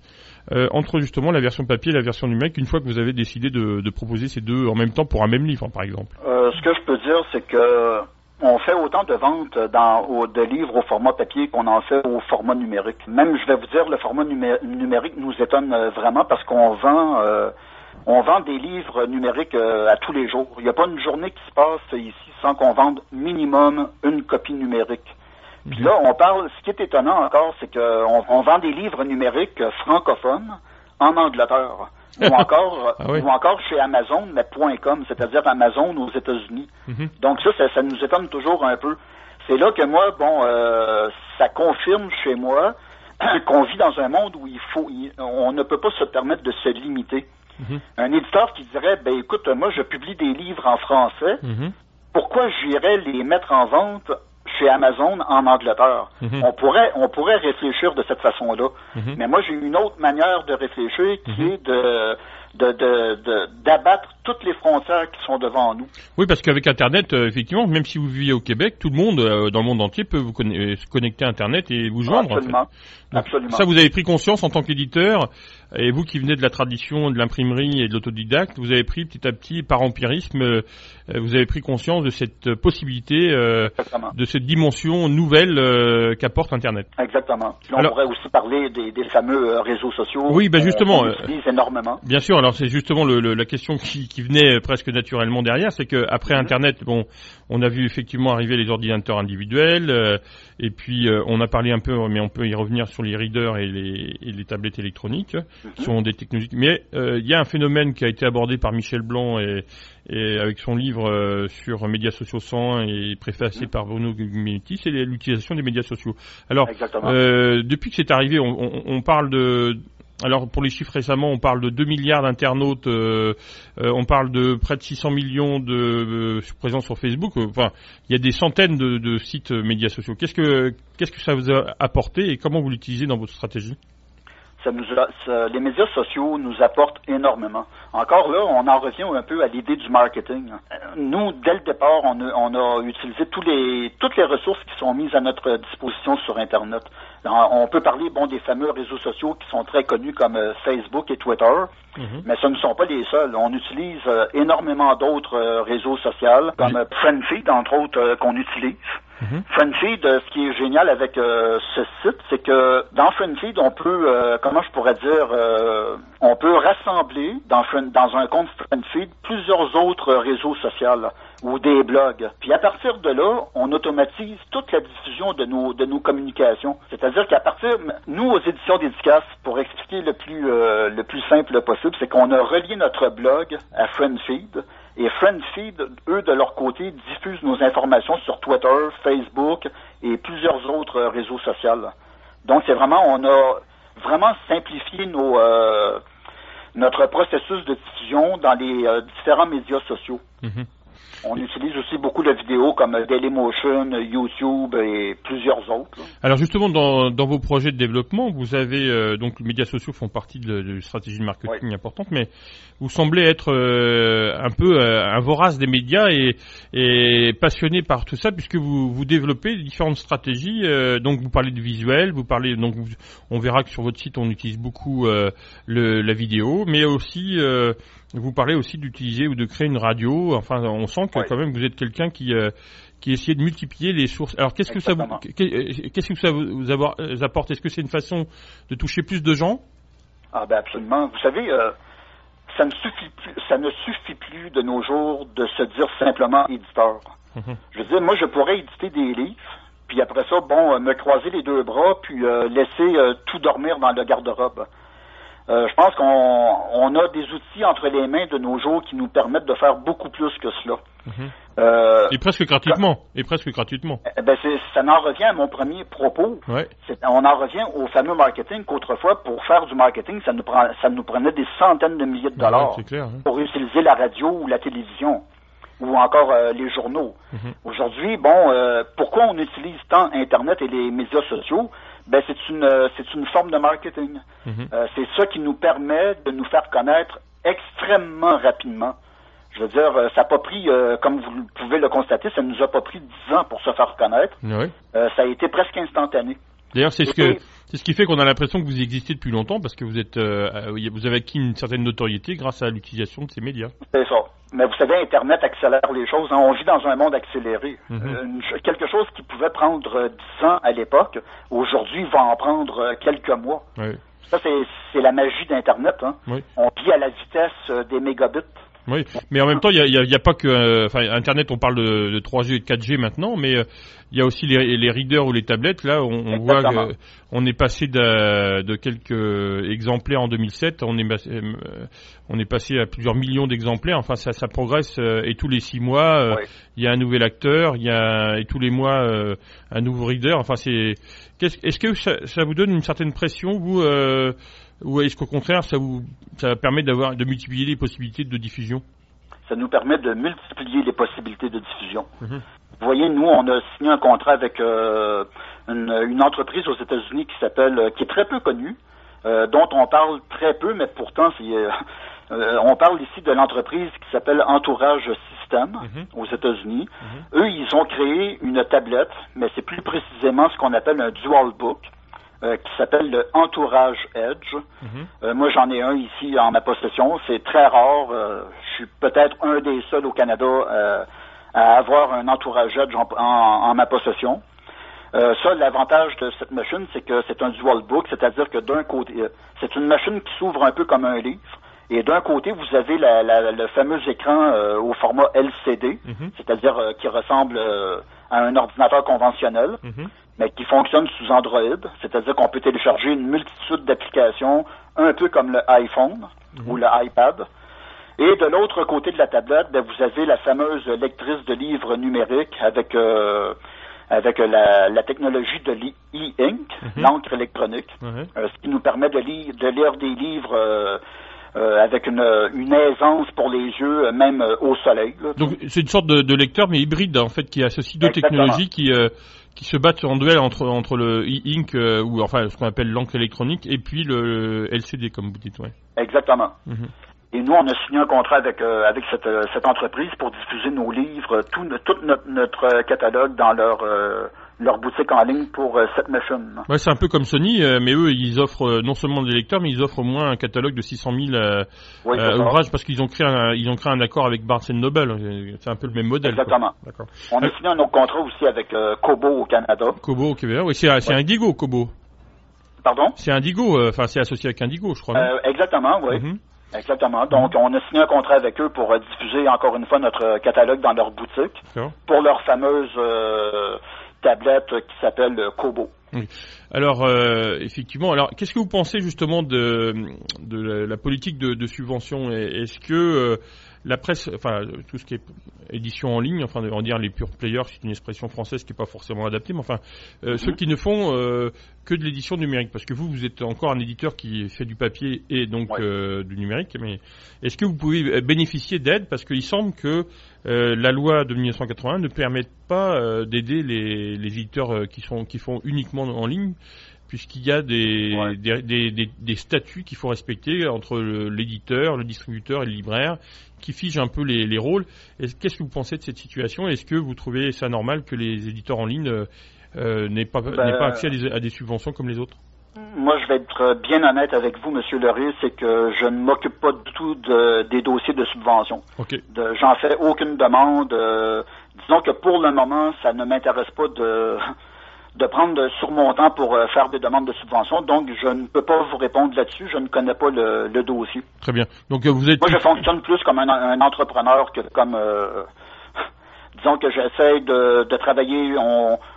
entre justement la version papier et la version numérique une fois que vous avez décidé de proposer ces deux en même temps pour un même livre, par exemple? Ce que je peux dire, c'est que on fait autant de ventes de livres au format papier qu'on en fait au format numérique. Même, je vais vous dire, le format numérique nous étonne vraiment parce qu'on vend des livres numériques à tous les jours. Il n'y a pas une journée qui se passe ici sans qu'on vende minimum une copie numérique. Puis là, ce qui est étonnant encore, c'est qu'on vend des livres numériques francophones en Angleterre. ou encore chez Amazon, mais .com, c'est-à-dire Amazon aux États-Unis. Mm-hmm. Donc ça nous étonne toujours un peu. C'est là que moi, ça confirme chez moi qu'on vit dans un monde où on ne peut pas se permettre de se limiter. Mm-hmm. Un éditeur qui dirait, écoute, moi je publie des livres en français, mm-hmm. pourquoi j'irais les mettre en vente chez Amazon en Angleterre? Mm-hmm. On pourrait réfléchir de cette façon-là. Mm-hmm. Mais moi, j'ai une autre manière de réfléchir qui est d'abattre toutes les frontières qui sont devant nous. Oui, parce qu'avec Internet, effectivement, même si vous vivez au Québec, tout le monde, dans le monde entier, peut se connecter à Internet et vous joindre. Absolument. En fait. Donc, absolument. Ça, vous avez pris conscience en tant qu'éditeur, et vous qui venez de la tradition, de l'imprimerie et de l'autodidacte, vous avez pris petit à petit, par empirisme, vous avez pris conscience de cette possibilité, de cette dimension nouvelle qu'apporte Internet. Exactement. Puis on pourrait aussi parler des fameux réseaux sociaux. Oui, justement. On utilise énormément. Bien sûr. Alors c'est justement la question qui venait presque naturellement derrière, c'est que après Internet, on a vu effectivement arriver les ordinateurs individuels, et puis on a parlé un peu, mais on peut y revenir sur les readers et les tablettes électroniques, qui sont des technologies. Mais il y a un phénomène qui a été abordé par Michel Blanc et avec son livre sur médias sociaux 100 et préfacé par Bruno Guglielminetti, c'est l'utilisation des médias sociaux. Alors, depuis que c'est arrivé, on parle de... Alors, pour les chiffres récemment, on parle de 2 milliards d'internautes, on parle de près de 600 millions de présence sur Facebook. Enfin, il y a des centaines de sites médias sociaux. Qu'est-ce que ça vous a apporté et comment vous l'utilisez dans votre stratégie? Les médias sociaux nous apportent énormément. Encore là, on en revient un peu à l'idée du marketing. Nous, dès le départ, on a utilisé toutes les ressources qui sont mises à notre disposition sur Internet. On peut parler des fameux réseaux sociaux qui sont très connus comme Facebook et Twitter, mais ce ne sont pas les seuls. On utilise énormément d'autres réseaux sociaux, comme Friendfeed, entre autres, qu'on utilise. Friendfeed, ce qui est génial avec ce site, c'est que dans Friendfeed, on peut, comment je pourrais dire, on peut rassembler dans un compte Friendfeed plusieurs autres réseaux sociaux ou des blogs. Puis à partir de là, on automatise toute la diffusion de nos communications. C'est-à-dire qu'à partir, nous aux éditions dédicaces, pour expliquer le plus simple possible, c'est qu'on a relié notre blog à Friendfeed. Et Friendfeed, eux, de leur côté, diffusent nos informations sur Twitter, Facebook et plusieurs autres réseaux sociaux. Donc, on a vraiment simplifié notre processus de diffusion dans les différents médias sociaux. On utilise aussi beaucoup de vidéos comme Dailymotion, YouTube et plusieurs autres. Alors justement, dans vos projets de développement, vous avez donc les médias sociaux font partie de stratégie de marketing importante, mais vous semblez être un peu un vorace des médias et passionné par tout ça, puisque vous développez différentes stratégies. Donc vous parlez de visuel, on verra que sur votre site on utilise beaucoup la vidéo, mais aussi vous parlez aussi d'utiliser ou de créer une radio. Enfin, on sent que quand même vous êtes quelqu'un qui essaie de multiplier les sources. Alors, qu'est-ce que ça vous apporte? Est-ce que c'est une façon de toucher plus de gens? Ah ben absolument. Vous savez, ça ne suffit plus de nos jours de se dire simplement éditeur. Je veux dire, moi, je pourrais éditer des livres, puis après ça, me croiser les deux bras, puis laisser tout dormir dans le garde-robe. Je pense qu'on a des outils entre les mains de nos jours qui nous permettent de faire beaucoup plus que cela. Et presque gratuitement. Ça en revient à mon premier propos. Ouais. On en revient au fameux marketing qu'autrefois, pour faire du marketing, ça nous prenait des centaines de milliers de dollars pour utiliser la radio ou la télévision ou encore les journaux. Aujourd'hui, pourquoi on utilise tant Internet et les médias sociaux? C'est une forme de marketing. C'est ça qui nous permet de nous faire connaître extrêmement rapidement. Je veux dire, ça n'a pas pris, comme vous pouvez le constater, ça ne nous a pas pris 10 ans pour se faire connaître. Ça a été presque instantané. D'ailleurs, c'est ce qui fait qu'on a l'impression que vous existez depuis longtemps, parce que vous avez acquis une certaine notoriété grâce à l'utilisation de ces médias. C'est ça. Mais vous savez, Internet accélère les choses. On vit dans un monde accéléré. Quelque chose qui pouvait prendre 10 ans à l'époque, aujourd'hui va en prendre quelques mois. Ça, c'est la magie d'Internet. On vit à la vitesse des mégabits. Oui, mais en même temps, il y a pas que, Internet, on parle de 3G et de 4G maintenant, mais il y a aussi les readers ou les tablettes. Là, on voit qu'on est passé de quelques exemplaires en 2007, on est passé à plusieurs millions d'exemplaires. Enfin, ça progresse et tous les 6 mois, il y a un nouvel acteur, et tous les mois un nouveau reader. Enfin, est-ce que ça vous donne une certaine pression, vous? Ou est-ce qu'au contraire, ça permet de multiplier les possibilités de diffusion? Ça nous permet de multiplier les possibilités de diffusion. Vous voyez, nous, on a signé un contrat avec une entreprise aux États-Unis qui est très peu connue, dont on parle très peu, mais pourtant, on parle ici de l'entreprise qui s'appelle Entourage System aux États-Unis. Eux, ils ont créé une tablette, mais c'est plus précisément ce qu'on appelle un dual book, qui s'appelle le Entourage Edge. Moi, j'en ai un ici en ma possession. C'est très rare. Je suis peut-être un des seuls au Canada à avoir un Entourage Edge en ma possession. Ça, l'avantage de cette machine, c'est que c'est un dual book, c'est-à-dire que d'un côté, c'est une machine qui s'ouvre un peu comme un livre. Et d'un côté, vous avez le fameux écran au format LCD, c'est-à-dire qui ressemble à un ordinateur conventionnel, mais qui fonctionne sous Android, c'est-à-dire qu'on peut télécharger une multitude d'applications, un peu comme le iPhone ou le iPad. Et de l'autre côté de la tablette, vous avez la fameuse lectrice de livres numériques avec la technologie de l'e-ink, l'encre électronique, ce qui nous permet de lire des livres avec une aisance pour les yeux, même au soleil. Donc c'est une sorte de lecteur, mais hybride, en fait, qui associe deux technologies qui se battent en duel entre le e-ink, ou enfin ce qu'on appelle l'encre électronique, et puis le LCD, comme vous dites. Exactement. Et nous, on a signé un contrat avec cette entreprise pour diffuser nos livres, tout notre catalogue dans leur boutique en ligne pour cette machine. Ouais, c'est un peu comme Sony, mais eux, ils offrent non seulement des lecteurs, mais ils offrent au moins un catalogue de 600 000 ouvrages parce qu'ils ont créé un accord avec Barnes & Noble. C'est un peu le même modèle. Exactement. D'accord. On a signé un autre contrat aussi avec Kobo au Canada. Kobo au Québec, oui, c'est Indigo, Kobo. Pardon? C'est Indigo, c'est associé avec Indigo, je crois. Exactement, oui. Exactement. Donc, on a signé un contrat avec eux pour diffuser encore une fois notre catalogue dans leur boutique pour leur fameuse tablette qui s'appelle Kobo. Oui. Alors, effectivement, qu'est-ce que vous pensez justement de la politique de subvention? Est-ce que la presse, enfin, tout ce qui est édition en ligne, enfin, on va dire les pure players, c'est une expression française qui n'est pas forcément adaptée, mais enfin, ceux qui ne font que de l'édition numérique, parce que vous êtes encore un éditeur qui fait du papier et donc du numérique, mais est-ce que vous pouvez bénéficier d'aide? Parce qu'il semble que la loi de 1981 ne permet pas d'aider les éditeurs qui font uniquement en ligne, puisqu'il y a des statuts qu'il faut respecter entre l'éditeur, le distributeur et le libraire, qui figent un peu les rôles. Qu'est-ce que vous pensez de cette situation? Est-ce que vous trouvez ça normal que les éditeurs en ligne n'aient pas accès à des subventions comme les autres? Moi, je vais être bien honnête avec vous, Monsieur Leray, c'est que je ne m'occupe pas du tout des dossiers de subvention. Okay. J'en fais aucune demande. Disons que pour le moment, ça ne m'intéresse pas de prendre sur mon temps pour faire des demandes de subvention. Donc, je ne peux pas vous répondre là-dessus. Je ne connais pas le dossier. Très bien. Donc, vous êtes... Moi, je fonctionne plus comme un entrepreneur que comme... disons que j'essaie de travailler,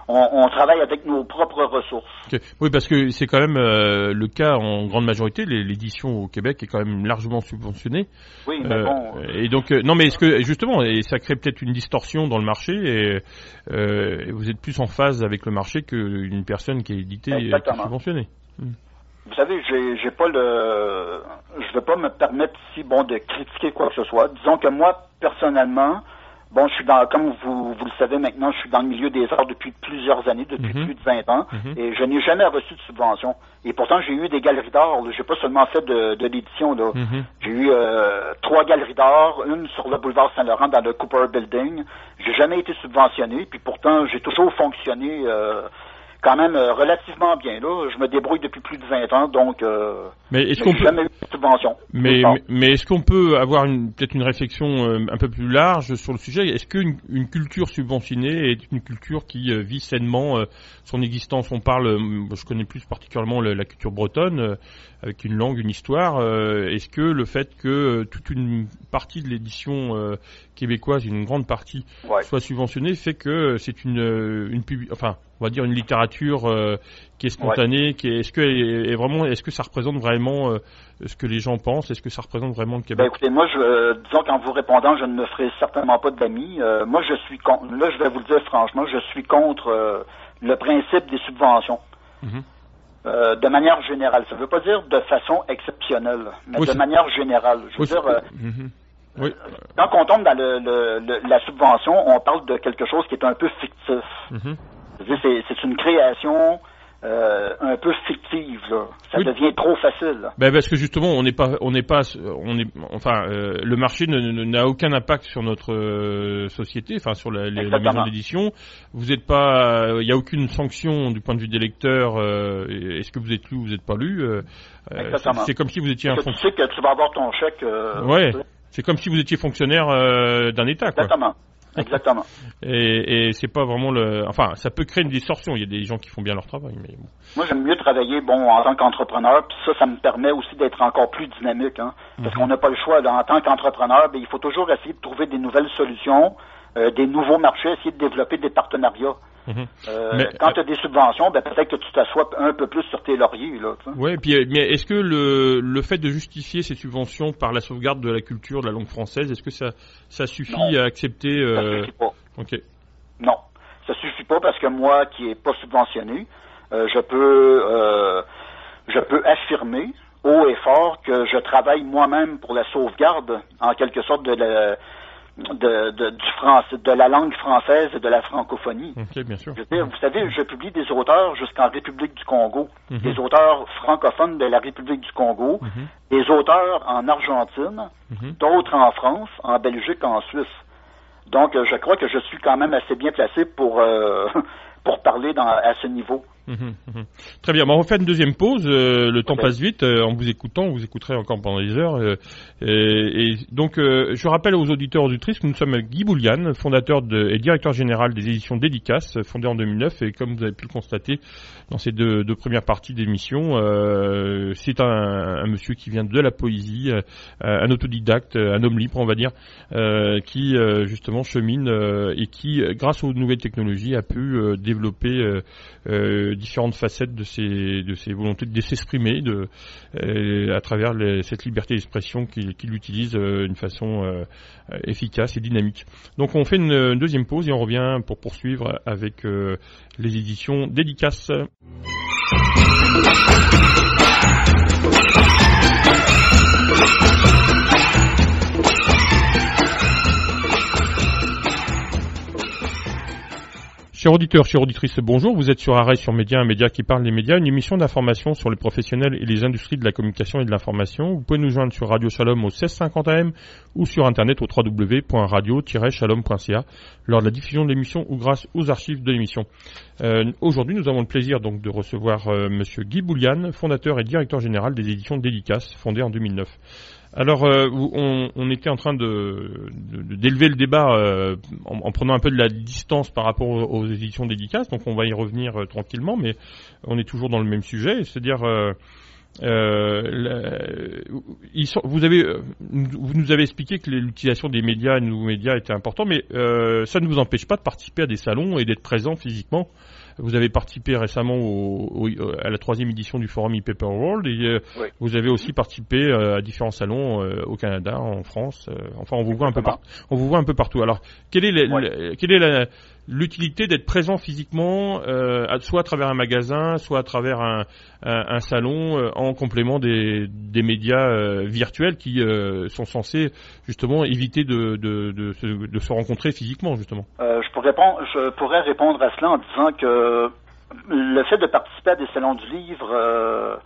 on travaille avec nos propres ressources. Okay. Oui, parce que c'est quand même le cas en grande majorité. L'édition au Québec est quand même largement subventionnée. Oui, mais bon... Et donc, non, mais est-ce que, justement, et ça crée peut-être une distorsion dans le marché et vous êtes plus en phase avec le marché qu'une personne qui est éditée et qui est subventionnée. Vous savez, j'ai pas je veux pas me permettre ici, de critiquer quoi que ce soit. Disons que moi, personnellement... Bon, je suis comme vous le savez maintenant, je suis dans le milieu des arts depuis plusieurs années, depuis plus de 20 ans, et je n'ai jamais reçu de subvention. Et pourtant, j'ai eu des galeries d'art. J'ai pas seulement fait de l'édition. J'ai eu 3 galeries d'art, une sur le boulevard Saint-Laurent dans le Cooper Building. J'ai jamais été subventionné, puis pourtant, j'ai toujours fonctionné quand même relativement bien. Là, je me débrouille depuis plus de 20 ans, donc mais est-ce qu'on peut... jamais eu de subvention. Mais est-ce qu'on peut avoir peut-être une réflexion un peu plus large sur le sujet? Est-ce qu'une culture subventionnée est une culture qui vit sainement son existence? On parle, je connais plus particulièrement la culture bretonne, avec une langue, une histoire. Est-ce que le fait que toute une partie de l'édition québécoise, une grande partie, soit subventionnée, fait que c'est on va dire une littérature qui est spontanée, est-ce que ça représente vraiment ce que les gens pensent? Est-ce que ça représente vraiment le Québec? Écoutez, moi, disons qu'en vous répondant, je ne me ferai certainement pas d'amis. Moi, je suis contre. Là, je vais vous le dire franchement, je suis contre le principe des subventions. De manière générale. Ça ne veut pas dire de façon exceptionnelle, mais de manière générale. Je veux dire. Quand on tombe dans la subvention, on parle de quelque chose qui est un peu fictif. C'est une création un peu fictive, là. Ça devient trop facile. Parce que justement, le marché n'a aucun impact sur notre société, enfin sur la maison d'édition. Vous n'êtes pas, il n'y a aucune sanction du point de vue des lecteurs. Est-ce que vous êtes lu ou vous n'êtes pas lu? C'est comme si vous étiez un fonctionnaire. Tu sais que tu vas avoir ton chèque. C'est comme si vous étiez fonctionnaire d'un État, quoi. Exactement. Et c'est pas vraiment ça peut créer une distorsion. Il y a des gens qui font bien leur travail, mais bon. Moi, j'aime mieux travailler, en tant qu'entrepreneur, puis ça me permet aussi d'être encore plus dynamique, parce qu'on n'a pas le choix, là. En tant qu'entrepreneur, il faut toujours essayer de trouver des nouvelles solutions, des nouveaux marchés, essayer de développer des partenariats. Quand tu as des subventions, peut-être que tu t'assois un peu plus sur tes lauriers, là. Ouais, mais est-ce que le fait de justifier ces subventions par la sauvegarde de la culture, de la langue française, est-ce que ça suffit à accepter? Ça suffit pas. Ok. Non, ça suffit pas parce que moi, qui est pas subventionné, je peux affirmer haut et fort que je travaille moi-même pour la sauvegarde, en quelque sorte, de la langue française et de la francophonie. Okay, bien sûr. Vous savez, je publie des auteurs jusqu'en République du Congo, des auteurs francophones de la République du Congo, des auteurs en Argentine, d'autres en France, en Belgique, en Suisse. Donc, je crois que je suis quand même assez bien placé pour pour parler à ce niveau. Très bien, on va faire une deuxième pause. Le temps passe vite. En vous écoutant, vous écouterez encore pendant des heures. Et donc, je rappelle aux auditeurs et auditrices que nous sommes Guy Boulian, fondateur et directeur général des éditions Dédicaces, fondé en 2009. Et comme vous avez pu le constater dans ces deux premières parties d'émission, c'est un monsieur qui vient de la poésie, un autodidacte, un homme libre, on va dire, qui justement chemine et qui, grâce aux nouvelles technologies, a pu développer différentes facettes de ses volontés de s'exprimer à travers cette liberté d'expression qu'il utilise d'une façon efficace et dynamique. Donc on fait une deuxième pause et on revient pour poursuivre avec les éditions Dédicaces. Chers auditeurs, chères auditrices, bonjour. Vous êtes sur Arrêt sur Média, un média qui parle des médias, une émission d'information sur les professionnels et les industries de la communication et de l'information. Vous pouvez nous joindre sur Radio Shalom au 1650 AM ou sur internet au www.radio-shalom.ca lors de la diffusion de l'émission ou grâce aux archives de l'émission. Aujourd'hui, nous avons le plaisir donc de recevoir monsieur Guy Boulian, fondateur et directeur général des éditions Dédicaces, fondées en 2009. Alors, on était en train d'élever le débat en prenant un peu de la distance par rapport aux éditions Dédicaces, donc on va y revenir tranquillement, mais on est toujours dans le même sujet, c'est-à-dire vous nous avez expliqué que l'utilisation des médias et de nouveaux médias était important, mais ça ne vous empêche pas de participer à des salons et d'être présent physiquement. Vous avez participé récemment à la 3e édition du forum ePaper World et vous avez aussi participé à différents salons au Canada, en France. Enfin, on vous voit un peu partout. Alors, quelle est l'utilité d'être présent physiquement, soit à travers un magasin, soit à travers un salon, en complément des médias virtuels qui sont censés justement éviter de se rencontrer physiquement, justement. Je pourrais répondre à cela en disant que le fait de participer à des salons du livre,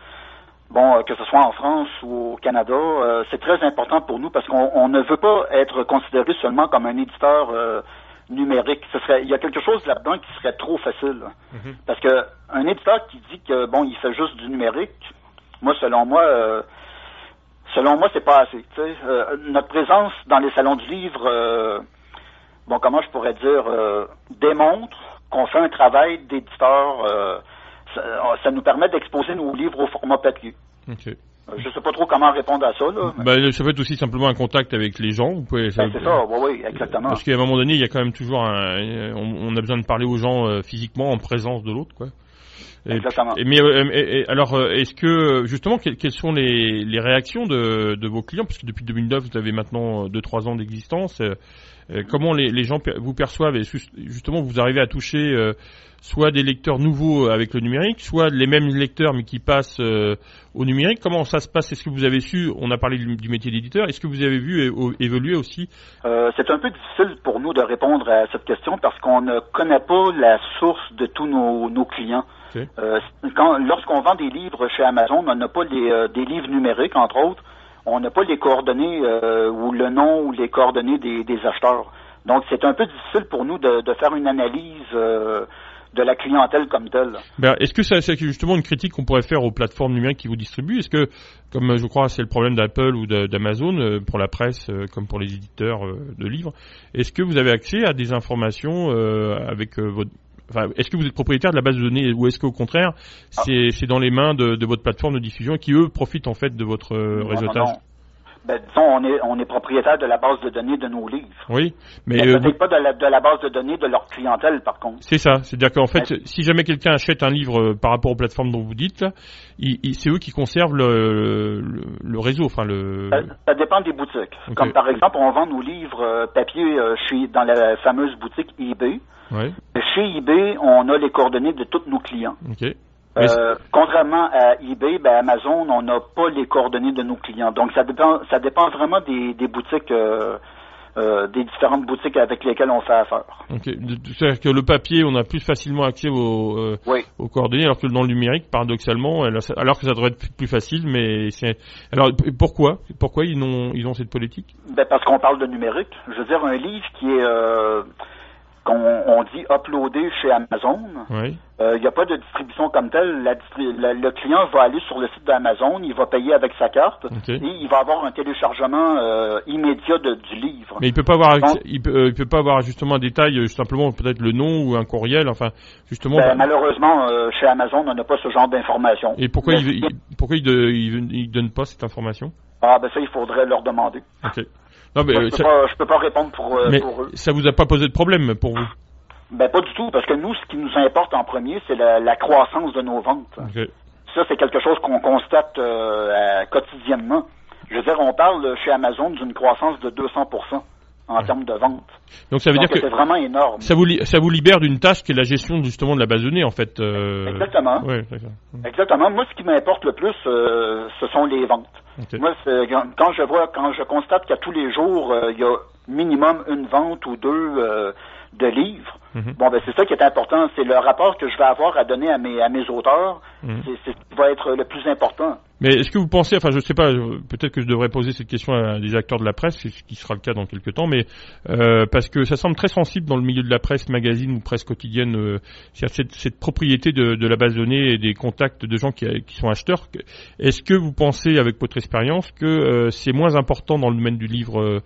que ce soit en France ou au Canada, c'est très important pour nous parce qu'on ne veut pas être considéré seulement comme un éditeur numérique. Il y a quelque chose là-dedans qui serait trop facile. Parce que un éditeur qui dit que il fait juste du numérique, selon moi, c'est pas assez. Notre présence dans les salons du livre, comment je pourrais dire, démontre qu'on fait un travail d'éditeur. Ça nous permet d'exposer nos livres au format papier. Okay. Je sais pas trop comment répondre à ça, là. Ça peut être aussi simplement un contact avec les gens. Vous pouvez. C'est ça, oui, exactement. Parce qu'à un moment donné, il y a quand même toujours on a besoin de parler aux gens physiquement en présence de l'autre, quoi. Exactement. Alors, est-ce que justement, quelles sont les réactions de vos clients, parce que depuis 2009, vous avez maintenant 2-3 ans d'existence. Comment les gens vous perçoivent et justement vous arrivez à toucher soit des lecteurs nouveaux avec le numérique, soit les mêmes lecteurs mais qui passent au numérique. Comment ça se passe? Est-ce que vous avez on a parlé du métier d'éditeur, est-ce que vous avez vu évoluer aussi? C'est un peu difficile pour nous de répondre à cette question parce qu'on ne connaît pas la source de tous nos clients. Okay. Lorsqu'on vend des livres chez Amazon, on n'a pas des livres numériques, entre autres. On n'a pas les coordonnées ou le nom ou les coordonnées des acheteurs. Donc, c'est un peu difficile pour nous de faire une analyse de la clientèle comme telle. Est-ce que c'est justement une critique qu'on pourrait faire aux plateformes numériques qui vous distribuent? Est-ce que, comme je crois c'est le problème d'Apple ou d'Amazon, pour la presse comme pour les éditeurs de livres, est-ce que vous avez accès à des informations avec votre... Enfin, est-ce que vous êtes propriétaire de la base de données ou est-ce qu'au contraire, c'est dans les mains de votre plateforme de diffusion qui, eux, profitent en fait de votre réseautage? Disons, on est propriétaire de la base de données de nos livres. Oui, mais peut-être pas de la base de données de leur clientèle, par contre. C'est ça. C'est-à-dire qu'en fait, si jamais quelqu'un achète un livre par rapport aux plateformes dont vous dites, là, c'est eux qui conservent le réseau. Enfin, ça dépend des boutiques. Okay. Comme par exemple, on vend nos livres papier dans la fameuse boutique eBay. Ouais. Chez eBay, on a les coordonnées de tous nos clients. Okay. Contrairement à eBay, Amazon, on n'a pas les coordonnées de nos clients. Donc, ça dépend vraiment des boutiques, des différentes boutiques avec lesquelles on fait affaire. Okay. C'est-à-dire que le papier, on a plus facilement accès aux coordonnées, alors que dans le numérique, paradoxalement, alors que ça devrait être plus facile, mais alors, pourquoi ils ont cette politique? Parce qu'on parle de numérique. Je veux dire, un livre qui est, qu'on dit uploader chez Amazon. Oui. Il n'y a pas de distribution comme telle. Le client va aller sur le site d'Amazon, il va payer avec sa carte et il va avoir un téléchargement immédiat du livre. Mais il peut pas avoir, il peut pas avoir justement un détail, simplement peut-être le nom ou un courriel, enfin justement. Malheureusement, chez Amazon, on n'a pas ce genre d'information. Et pourquoi il donne pas cette information? Ah ben ça, il faudrait leur demander. Ok. Non, mais je peux pas répondre pour eux. Ça vous a pas posé de problème pour vous? Ben pas du tout, parce que nous, ce qui nous importe en premier, c'est la croissance de nos ventes. Okay. Ça, c'est quelque chose qu'on constate quotidiennement. Je veux dire, on parle chez Amazon d'une croissance de 200% en termes de vente. Donc ça veut dire que c'est vraiment énorme. Ça vous libère d'une tâche qui est la gestion justement de la base de données, en fait. Exactement. Ouais, exactement. Moi, ce qui m'importe le plus, ce sont les ventes. Okay. Moi, quand je constate qu'à tous les jours, il y a minimum une vente ou deux de livres. Bon, ben c'est ça qui est important. C'est le rapport que je vais avoir à donner à mes auteurs. C'est ce qui va être le plus important. Mais est-ce que vous pensez, enfin je sais pas, peut-être que je devrais poser cette question à des acteurs de la presse, ce qui sera le cas dans quelques temps, mais parce que ça semble très sensible dans le milieu de la presse, magazine ou presse quotidienne, cette propriété de la base de données et des contacts de gens qui sont acheteurs. Est-ce que vous pensez, avec votre expérience, que c'est moins important dans le domaine du livre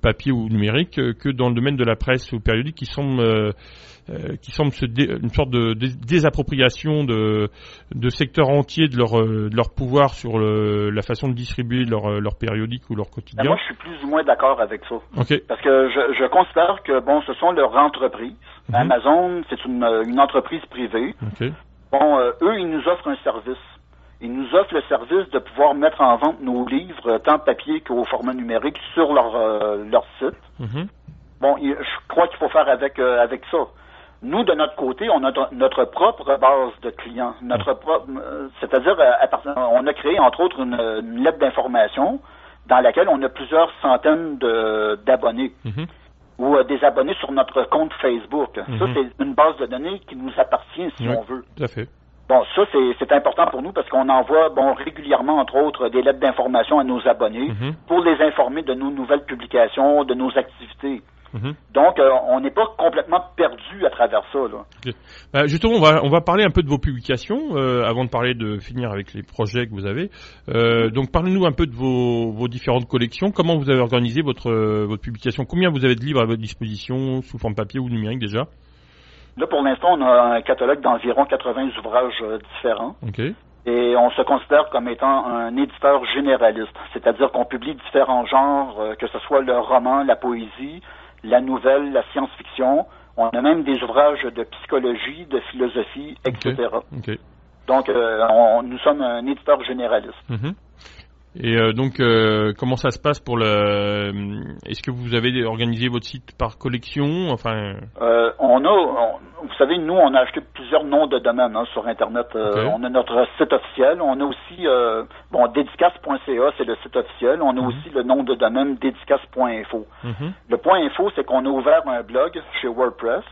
papier ou numérique que dans le domaine de la presse ou périodique qui semble une sorte de désappropriation de secteurs entiers de leur pouvoir sur la façon de distribuer leur périodique ou leur quotidien? Moi, je suis plus ou moins d'accord avec ça. Okay. Parce que je considère que, bon, ce sont leurs entreprises. Amazon, c'est une entreprise privée. Okay. Bon, eux, ils nous offrent un service. Ils nous offrent le service de pouvoir mettre en vente nos livres, tant papier qu'au format numérique, sur leur site. Bon, je crois qu'il faut faire avec ça. Nous, de notre côté, on a notre propre base de clients. C'est-à-dire, on a créé, entre autres, une lettre d'information dans laquelle on a plusieurs centaines d'abonnés. Ou des abonnés sur notre compte Facebook. Ça, c'est une base de données qui nous appartient, si on veut. Tout à fait. Bon, ça, c'est important pour nous parce qu'on envoie, régulièrement, entre autres, des lettres d'information à nos abonnés pour les informer de nos nouvelles publications, de nos activités. Donc, on n'est pas complètement perdu à travers ça, là. Okay. Justement, on va parler un peu de vos publications avant de finir avec les projets que vous avez. Donc, parlez-nous un peu de vos différentes collections. Comment vous avez organisé votre publication? Combien vous avez de livres à votre disposition, sous forme papier ou numérique déjà? Là, pour l'instant, on a un catalogue d'environ 80 ouvrages différents. Okay. Et on se considère comme étant un éditeur généraliste. C'est-à-dire qu'on publie différents genres, que ce soit le roman, la poésie, la nouvelle, la science-fiction. On a même des ouvrages de psychologie, de philosophie, etc. Okay. Donc, nous sommes un éditeur généraliste. Et donc, comment ça se passe pour est-ce que vous avez organisé votre site par collection? Enfin, vous savez, nous, on a acheté plusieurs noms de domaine sur Internet. On a notre site officiel. On a aussi, dédicace.ca, c'est le site officiel. On a aussi le nom de domaine dédicace.info. Le point info, c'est qu'on a ouvert un blog chez WordPress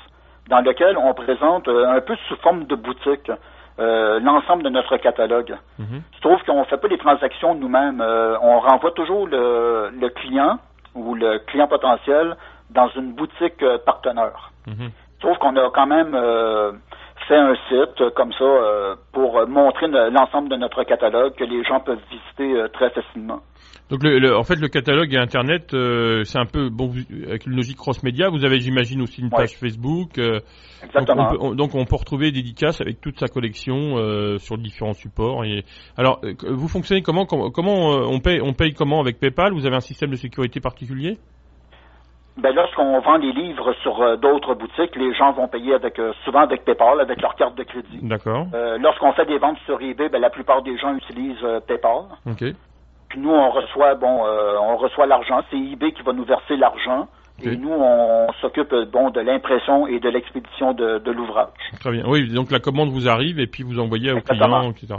dans lequel on présente un peu sous forme de boutique l'ensemble de notre catalogue. Je trouve qu'on ne fait pas les transactions nous-mêmes. On renvoie toujours le client ou le client potentiel dans une boutique partenaire. Je trouve qu'on a quand même fait un site comme ça pour montrer l'ensemble de notre catalogue que les gens peuvent visiter très facilement. Donc en fait le catalogue et Internet, c'est un peu avec une logique cross-média. Vous avez, j'imagine, aussi une page Facebook. Exactement. Donc on peut retrouver Dédicace avec toute sa collection sur différents supports. Alors vous fonctionnez comment on paye comment avec PayPal? Vous avez un système de sécurité particulier? Lorsqu'on vend les livres sur d'autres boutiques, les gens vont payer souvent avec PayPal, avec leur carte de crédit. D'accord. Lorsqu'on fait des ventes sur eBay, la plupart des gens utilisent PayPal. OK. Puis nous, on reçoit l'argent. C'est eBay qui va nous verser l'argent. Okay. Et nous, on s'occupe de l'impression et de l'expédition de l'ouvrage. Très bien. Oui, donc la commande vous arrive et puis vous envoyez au client, etc.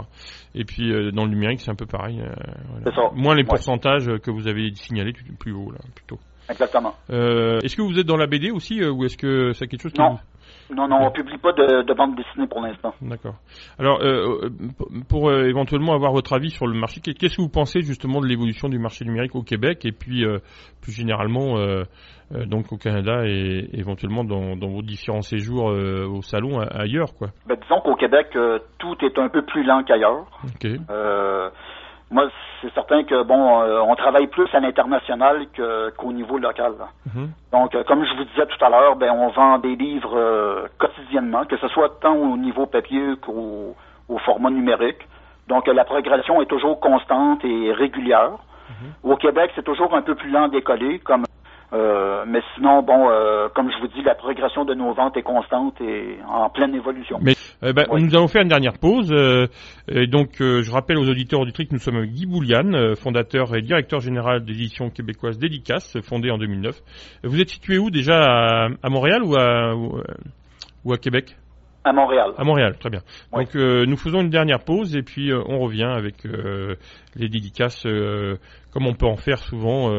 Et puis dans le numérique, c'est un peu pareil. C'est ça. Moins les pourcentages que vous avez signalés plus haut, là, plutôt. Exactement. Est-ce que vous êtes dans la BD aussi, ou est-ce que c'est quelque chose qui Non, on publie pas de bande dessinée pour l'instant. D'accord. Alors, pour éventuellement avoir votre avis sur le marché, qu'est-ce que vous pensez justement de l'évolution du marché numérique au Québec et puis plus généralement donc au Canada et éventuellement dans vos différents séjours au salon ailleurs, quoi? Disons qu'au Québec, tout est un peu plus lent qu'ailleurs. Okay. Moi, c'est certain que on travaille plus à l'international qu'au niveau local. Mm-hmm. Donc, comme je vous disais tout à l'heure, on vend des livres quotidiennement, que ce soit tant au niveau papier qu'au format numérique. Donc, la progression est toujours constante et régulière. Mm-hmm. Au Québec, c'est toujours un peu plus lent à décoller, mais sinon, comme je vous dis, la progression de nos ventes est constante et en pleine évolution. Mais oui. Nous allons faire une dernière pause. Donc, je rappelle aux auditeurs et auditrices que nous sommes Guy Bouliane, fondateur et directeur général des éditions québécoises Dédicace, fondée en 2009. Vous êtes situé où déjà, à Montréal ou à Québec? À Montréal. À Montréal, très bien. Oui. Donc, nous faisons une dernière pause et puis on revient avec les dédicaces, comme on peut en faire souvent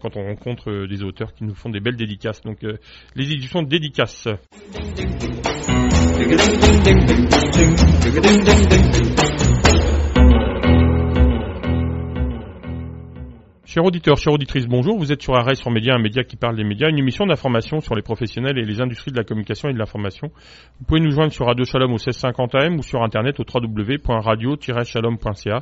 quand on rencontre des auteurs qui nous font des belles dédicaces. Donc, les éditions de Dédicace. Chers auditeurs, chères auditrices, bonjour. Vous êtes sur Arrêt sur Média, un média qui parle des médias, une émission d'information sur les professionnels et les industries de la communication et de l'information. Vous pouvez nous joindre sur Radio Shalom au 1650 AM ou sur internet au www.radio-shalom.ca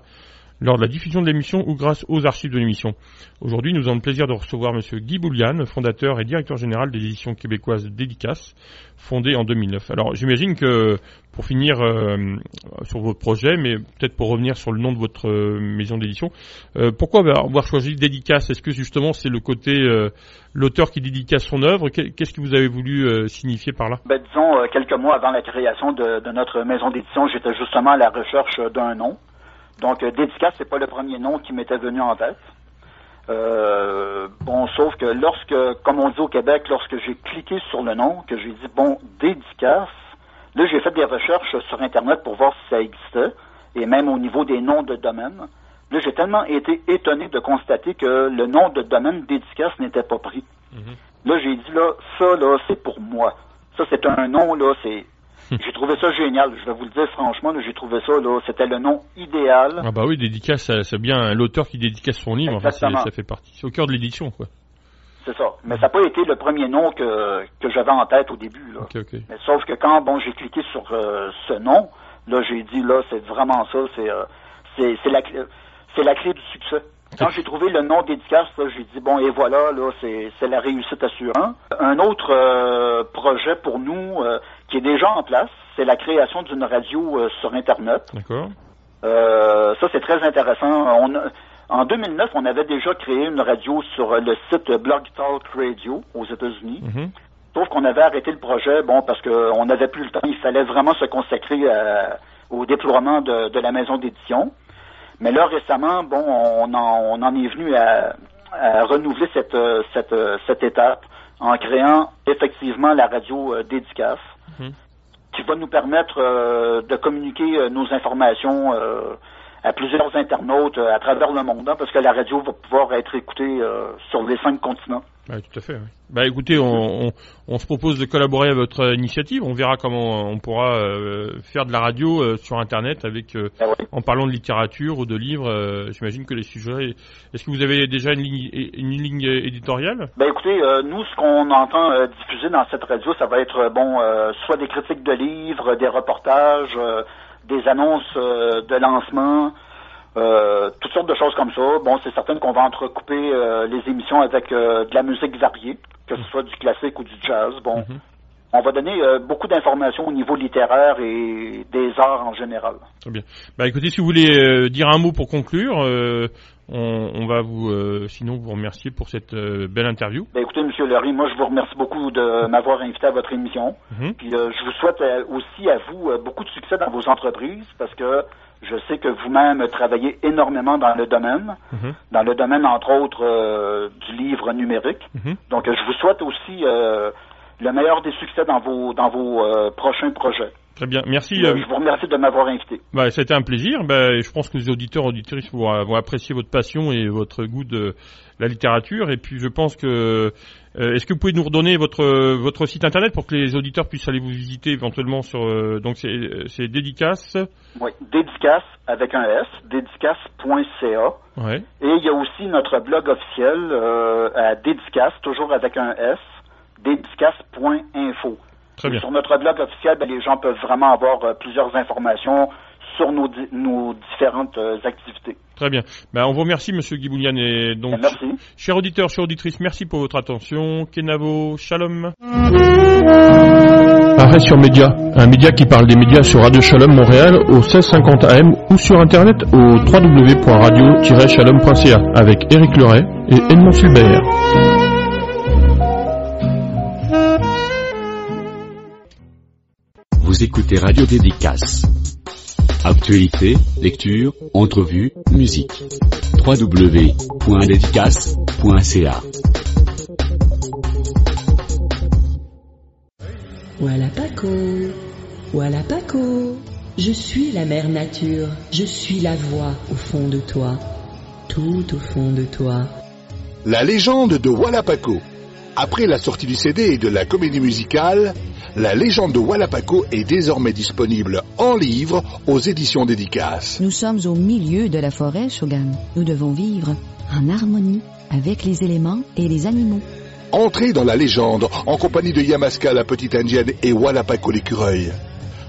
lors de la diffusion de l'émission ou grâce aux archives de l'émission. Aujourd'hui, nous avons le plaisir de recevoir monsieur Guy Bouliane, fondateur et directeur général des éditions québécoises Dédicace, fondée en 2009. Alors, j'imagine que, pour finir sur votre projet, mais peut-être pour revenir sur le nom de votre maison d'édition, pourquoi avoir choisi Dédicace? Est-ce que justement c'est le côté l'auteur qui dédicace son œuvre? Qu'est-ce que vous avez voulu signifier par là? Disons, quelques mois avant la création de notre maison d'édition, j'étais justement à la recherche d'un nom. Donc, Dédicace, c'est pas le premier nom qui m'était venu en tête. Sauf que comme on dit au Québec, lorsque j'ai cliqué sur le nom, que j'ai dit, Dédicace, là, j'ai fait des recherches sur Internet pour voir si ça existait, et même au niveau des noms de domaine. Là, j'ai tellement été étonné de constater que le nom de domaine Dédicace n'était pas pris. Mm-hmm. Là, j'ai dit, ça, c'est pour moi. Ça, c'est un nom, là, j'ai trouvé ça génial, je vais vous le dire franchement, j'ai trouvé ça, c'était le nom idéal. Ah bah oui, Dédicace, c'est bien l'auteur qui dédicace son livre, enfin, ça fait partie, c'est au cœur de l'édition, quoi. C'est ça, mais ça n'a pas été le premier nom que j'avais en tête au début, là. Okay. Mais sauf que quand, j'ai cliqué sur ce nom, là, j'ai dit, là, c'est vraiment ça, c'est la clé du succès. Quand j'ai trouvé le nom Dédicace, là, j'ai dit, et voilà, là, c'est la réussite assurante. Un autre projet pour nous qui est déjà en place, c'est la création d'une radio sur Internet. D'accord. Ça, c'est très intéressant. En 2009, on avait déjà créé une radio sur le site Blog Talk Radio aux États-Unis. Mm-hmm. Sauf qu'on avait arrêté le projet, parce qu'on n'avait plus le temps. Il fallait vraiment se consacrer au déploiement de la maison d'édition. Mais là, récemment, on en est venu à renouveler cette étape en créant effectivement la radio Dédicace, qui va nous permettre de communiquer nos informations à plusieurs internautes à travers le monde, parce que la radio va pouvoir être écoutée sur les 5 continents. Oui, tout à fait. Oui. Écoutez, on se propose de collaborer à votre initiative. On verra comment on pourra faire de la radio sur Internet en parlant de littérature ou de livres. J'imagine que les sujets... Est-ce que vous avez déjà une ligne éditoriale? Écoutez, nous, ce qu'on entend diffuser dans cette radio, ça va être soit des critiques de livres, des reportages, des annonces de lancement, toutes sortes de choses comme ça. C'est certain qu'on va entrecouper les émissions avec de la musique variée, que ce soit du classique ou du jazz. On va donner beaucoup d'informations au niveau littéraire et des arts en général. Très bien. Écoutez, si vous voulez dire un mot pour conclure, on va sinon vous remercier pour cette belle interview. Écoutez, M. Lery, moi je vous remercie beaucoup de m'avoir invité à votre émission. Puis je vous souhaite aussi à vous beaucoup de succès dans vos entreprises, parce que je sais que vous-même travaillez énormément dans le domaine, entre autres du livre numérique. Donc je vous souhaite aussi le meilleur des succès dans vos prochains projets. Très bien, merci. Je vous remercie de m'avoir invité. C'était un plaisir. Je pense que les auditeurs auditrices vont apprécier votre passion et votre goût de la littérature. Et puis je pense que est-ce que vous pouvez nous redonner votre site internet pour que les auditeurs puissent aller vous visiter éventuellement sur donc c'est Dédicace. Oui, Dédicace avec un S, dédicace.ca. Ouais. Et il y a aussi notre blog officiel à Dédicace, toujours avec un S, dédicace.info. Très bien. Sur notre blog officiel, les gens peuvent vraiment avoir plusieurs informations sur nos différentes activités. Très bien. On vous remercie, Monsieur Guy Boulian. Et donc, merci. Chers auditeurs, chères auditrices, merci pour votre attention. Kenavo, shalom. Arrêt sur Média, un média qui parle des médias sur Radio Shalom Montréal au 1650 AM ou sur Internet au www.radio-shalom.ca avec Éric Leray et Edmond Fulbert. Vous écoutez Radio Dédicace. Actualité, lecture, entrevue, musique. www.dédicace.ca. Voilà Paco, je suis la mère nature, je suis la voix au fond de toi, tout au fond de toi. La légende de Wallapaco. Après la sortie du CD et de la comédie musicale, la légende de Wallapaco est désormais disponible en livre aux éditions Dédicace. Nous sommes au milieu de la forêt, Shogun. Nous devons vivre en harmonie avec les éléments et les animaux. Entrez dans la légende en compagnie de Yamaska la petite indienne et Wallapaco l'écureuil.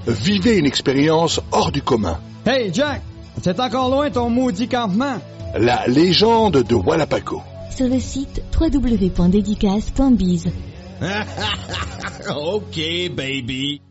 Vivez une expérience hors du commun. Hey Jack, c'est encore loin ton maudit campement. La légende de Wallapaco. Sur le site www.dédicace.biz. OK, baby.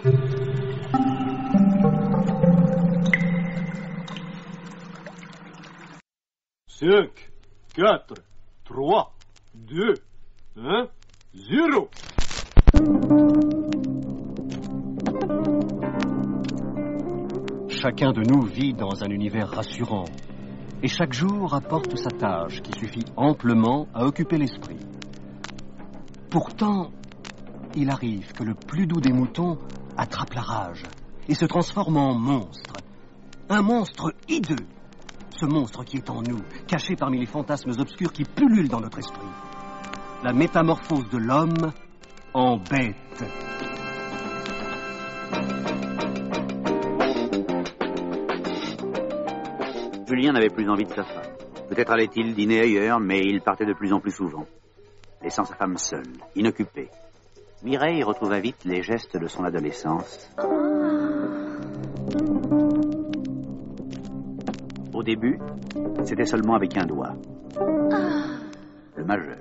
5, 4, 3, 2, 1, 0. Chacun de nous vit dans un univers rassurant, et chaque jour apporte sa tâche qui suffit amplement à occuper l'esprit. Pourtant, il arrive que le plus doux des moutons attrape la rage et se transforme en monstre. Un monstre hideux. Ce monstre qui est en nous, caché parmi les fantasmes obscurs qui pullulent dans notre esprit. La métamorphose de l'homme en bête. Julien n'avait plus envie de sa femme. Peut-être allait-il dîner ailleurs, mais il partait de plus en plus souvent, laissant sa femme seule, inoccupée. Mireille retrouva vite les gestes de son adolescence. Au début, c'était seulement avec un doigt. Le majeur.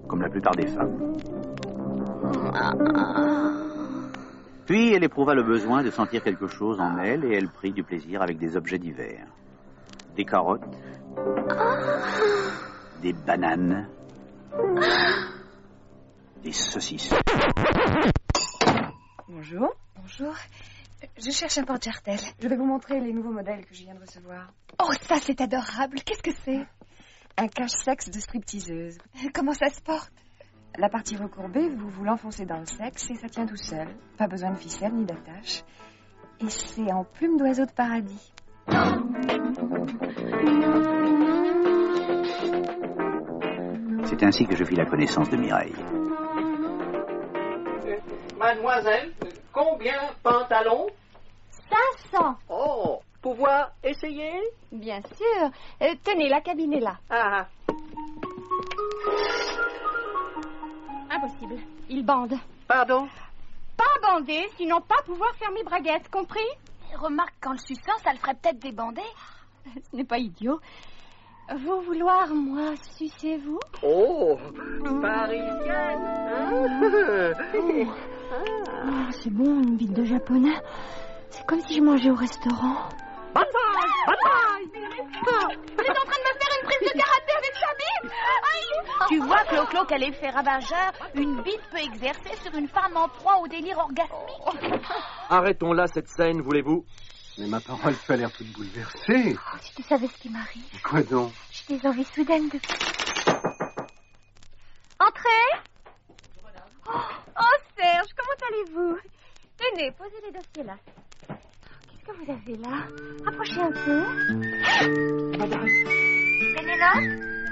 Comme la plupart des femmes. Puis elle éprouva le besoin de sentir quelque chose en elle et elle prit du plaisir avec des objets divers. Des carottes, des bananes, des saucisses. Bonjour. Bonjour. Je cherche un porte-jartel. Je vais vous montrer les nouveaux modèles que je viens de recevoir. Oh, ça c'est adorable. Qu'est-ce que c'est? Un cache-sexe de stripteaseuse. Comment ça se porte? La partie recourbée, vous l'enfoncez dans le sexe et ça tient tout seul. Pas besoin de ficelle ni d'attache. Et c'est en plume d'oiseau de paradis. C'est ainsi que je fis la connaissance de Mireille. Mademoiselle, combien pantalons? 500. Oh, pouvoir essayer? Bien sûr. Tenez, la cabine est là. Ah. Impossible. Il bande. Pardon? Pas bander, sinon pas pouvoir faire mes braguettes, compris? Remarque, quand le suçant, ça le ferait peut-être débander. Ce n'est pas idiot. Vous vouloir, moi, sucez-vous? Oh, parisienne, hein? Oh, c'est bon, une bite de japonais. C'est comme si je mangeais au restaurant. Bataille! Vous êtes en train de me faire une prise de karaté avec sa bite? Tu vois, Clo-Clo, quel effet ravageur une bite peut exercer sur une femme en proie au délire orgasmique. Arrêtons là cette scène, voulez-vous? Mais ma parole, tu as l'air toute bouleversée. Oh, si tu savais ce qui m'arrive. Quoi donc? J'ai des envies soudaines de... Entrez. Oh, Serge, comment allez-vous? Tenez, posez les dossiers là. Qu'est-ce que vous avez là? Approchez un peu. Pénélope?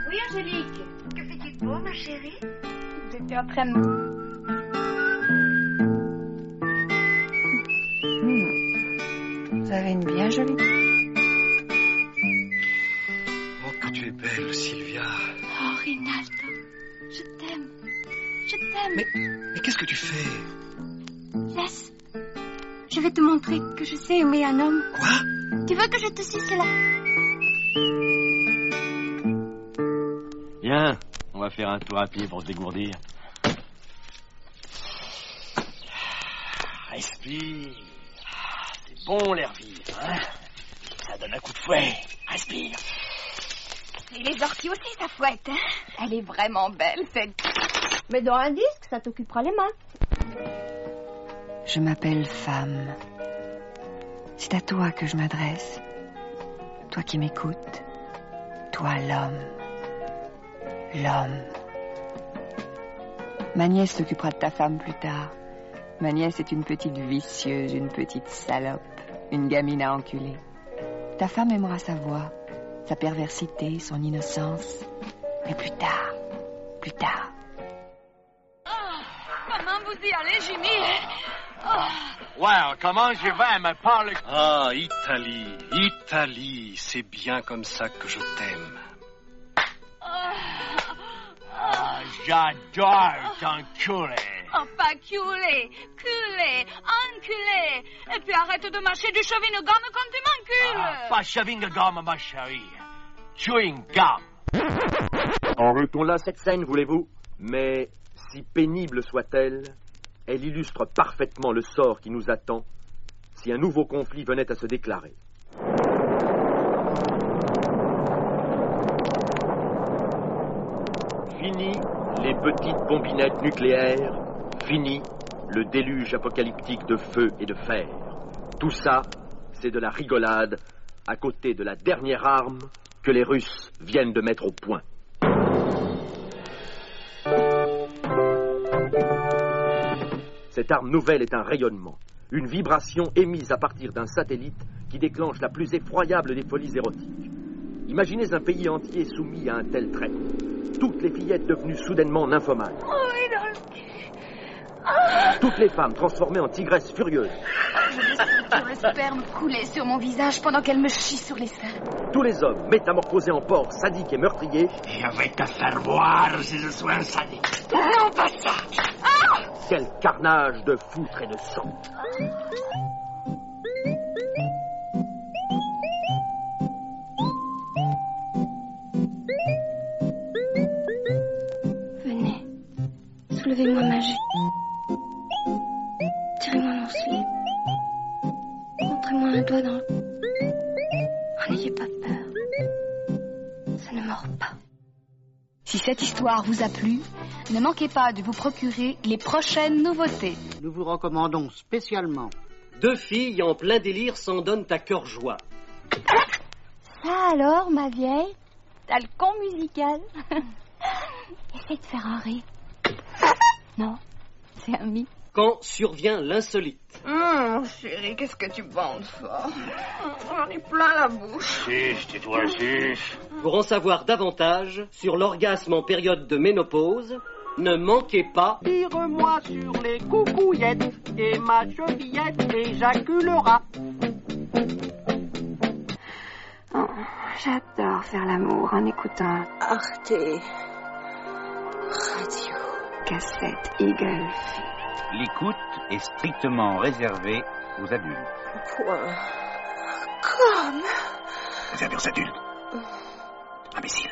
Oui, Angélique. Que fais-tu de beau, ma chérie? J'étais en train de... Vous avez une bien jolie... Oh, que tu es belle, Sylvia. Oh, Rinaldo, je t'aime. Je t'aime. Mais qu'est-ce que tu fais? Laisse. Je vais te montrer que je sais aimer un homme. Quoi? Tu veux que je te suce là? Viens, on va faire un tour à pied pour se dégourdir. Respire. C'est bon l'air vivre, hein? Ça donne un coup de fouet. Respire. Et les orties aussi, ça fouette, hein? Elle est vraiment belle, cette... Mais dans un disque, ça t'occupera les mains. Je m'appelle femme. C'est à toi que je m'adresse. Toi qui m'écoutes. Toi l'homme. L'homme. Ma nièce s'occupera de ta femme plus tard. Ma nièce est une petite vicieuse, une petite salope, une gamine à enculer. Ta femme aimera sa voix, sa perversité, son innocence. Mais plus tard, plus tard. Comment vous y allez, Jimmy? Wow, comment je vais, me parle... Ah, Italie, Italie, c'est bien comme ça que je t'aime. Ah, j'adore t'enculer. Oh, pas culé, culé, enculé. Et puis arrête de mâcher du chewing-gum quand tu m'encules. Pas chewing-gum, ma chérie. Chewing-gum. Arrêtons là cette scène, voulez-vous? Mais aussi pénible soit-elle, elle illustre parfaitement le sort qui nous attend si un nouveau conflit venait à se déclarer. Fini les petites bombinettes nucléaires, fini le déluge apocalyptique de feu et de fer. Tout ça, c'est de la rigolade à côté de la dernière arme que les Russes viennent de mettre au point. Cette arme nouvelle est un rayonnement, une vibration émise à partir d'un satellite qui déclenche la plus effroyable des folies érotiques. Imaginez un pays entier soumis à un tel trait. Toutes les fillettes devenues soudainement nymphomanes. Oui, dans le cul. Toutes les femmes transformées en tigresses furieuses. Je vais sentir le sperme couler sur mon visage pendant qu'elle me chie sur les seins. Tous les hommes métamorphosés en porcs sadiques et meurtriers. Je vais te faire voir si je suis un sadique. Non, pas ça. Quel carnage de foutre et de sang. Venez, soulevez-moi ma jupe. Tirez-moi mon slip. Montrez-moi un doigt dans le... Oh, n'ayez pas peur. Ça ne mord pas. Si cette histoire vous a plu, ne manquez pas de vous procurer les prochaines nouveautés. Nous vous recommandons spécialement. 2 filles en plein délire s'en donnent à cœur joie. Ça alors, ma vieille, t'as le con musical. Essaye de faire un rire. Non, c'est un mythe. Quand survient l'insolite. Chérie, qu'est-ce que tu bandes fort? J'en ai plein la bouche. Chiche, tais-toi, chiche. Pour en savoir davantage sur l'orgasme en période de ménopause, ne manquez pas... Tire-moi sur les coucouillettes et ma chevillette éjaculera. Oh, j'adore faire l'amour en écoutant Arte Radio Cassette Eagle. L'écoute est strictement réservée aux adultes. Point. Comme. Réservé aux adultes. Imbécile.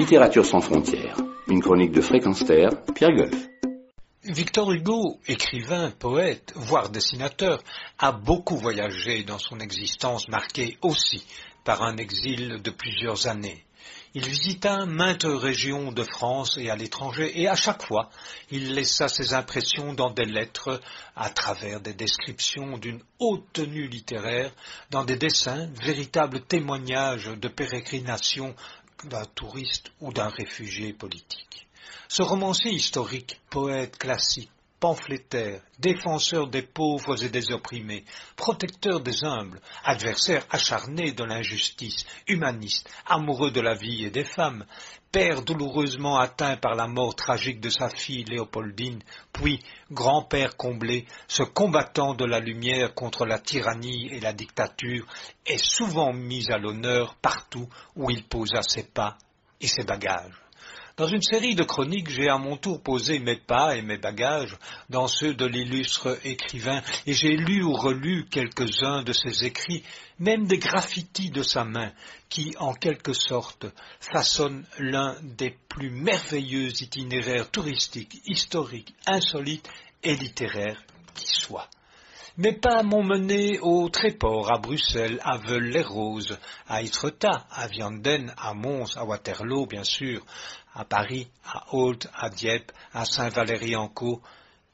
Littérature sans frontières. Une chronique de Fréquence Terre, Pierre Golf. Victor Hugo, écrivain, poète, voire dessinateur, a beaucoup voyagé dans son existence marquée aussi par un exil de plusieurs années. Il visita maintes régions de France et à l'étranger, et à chaque fois, il laissa ses impressions dans des lettres, à travers des descriptions d'une haute tenue littéraire, dans des dessins, véritables témoignages de pérégrination d'un touriste ou d'un réfugié politique. Ce romancier historique, poète classique, pamphlétaire, défenseur des pauvres et des opprimés, protecteur des humbles, adversaire acharné de l'injustice, humaniste, amoureux de la vie et des femmes, père douloureusement atteint par la mort tragique de sa fille Léopoldine, puis grand-père comblé, ce combattant de la lumière contre la tyrannie et la dictature, est souvent mis à l'honneur partout où il posa ses pas et ses bagages. Dans une série de chroniques, j'ai à mon tour posé mes pas et mes bagages dans ceux de l'illustre écrivain, et j'ai lu ou relu quelques-uns de ses écrits, même des graffitis de sa main, qui, en quelque sorte, façonnent l'un des plus merveilleux itinéraires touristiques, historiques, insolites et littéraires qui soient. Mes pas m'ont mené au Tréport, à Bruxelles, à Veules-les-Roses, à Étretat, à Vianden, à Mons, à Waterloo, bien sûr, à Paris, à Ault, à Dieppe, à Saint-Valery-en-Caux,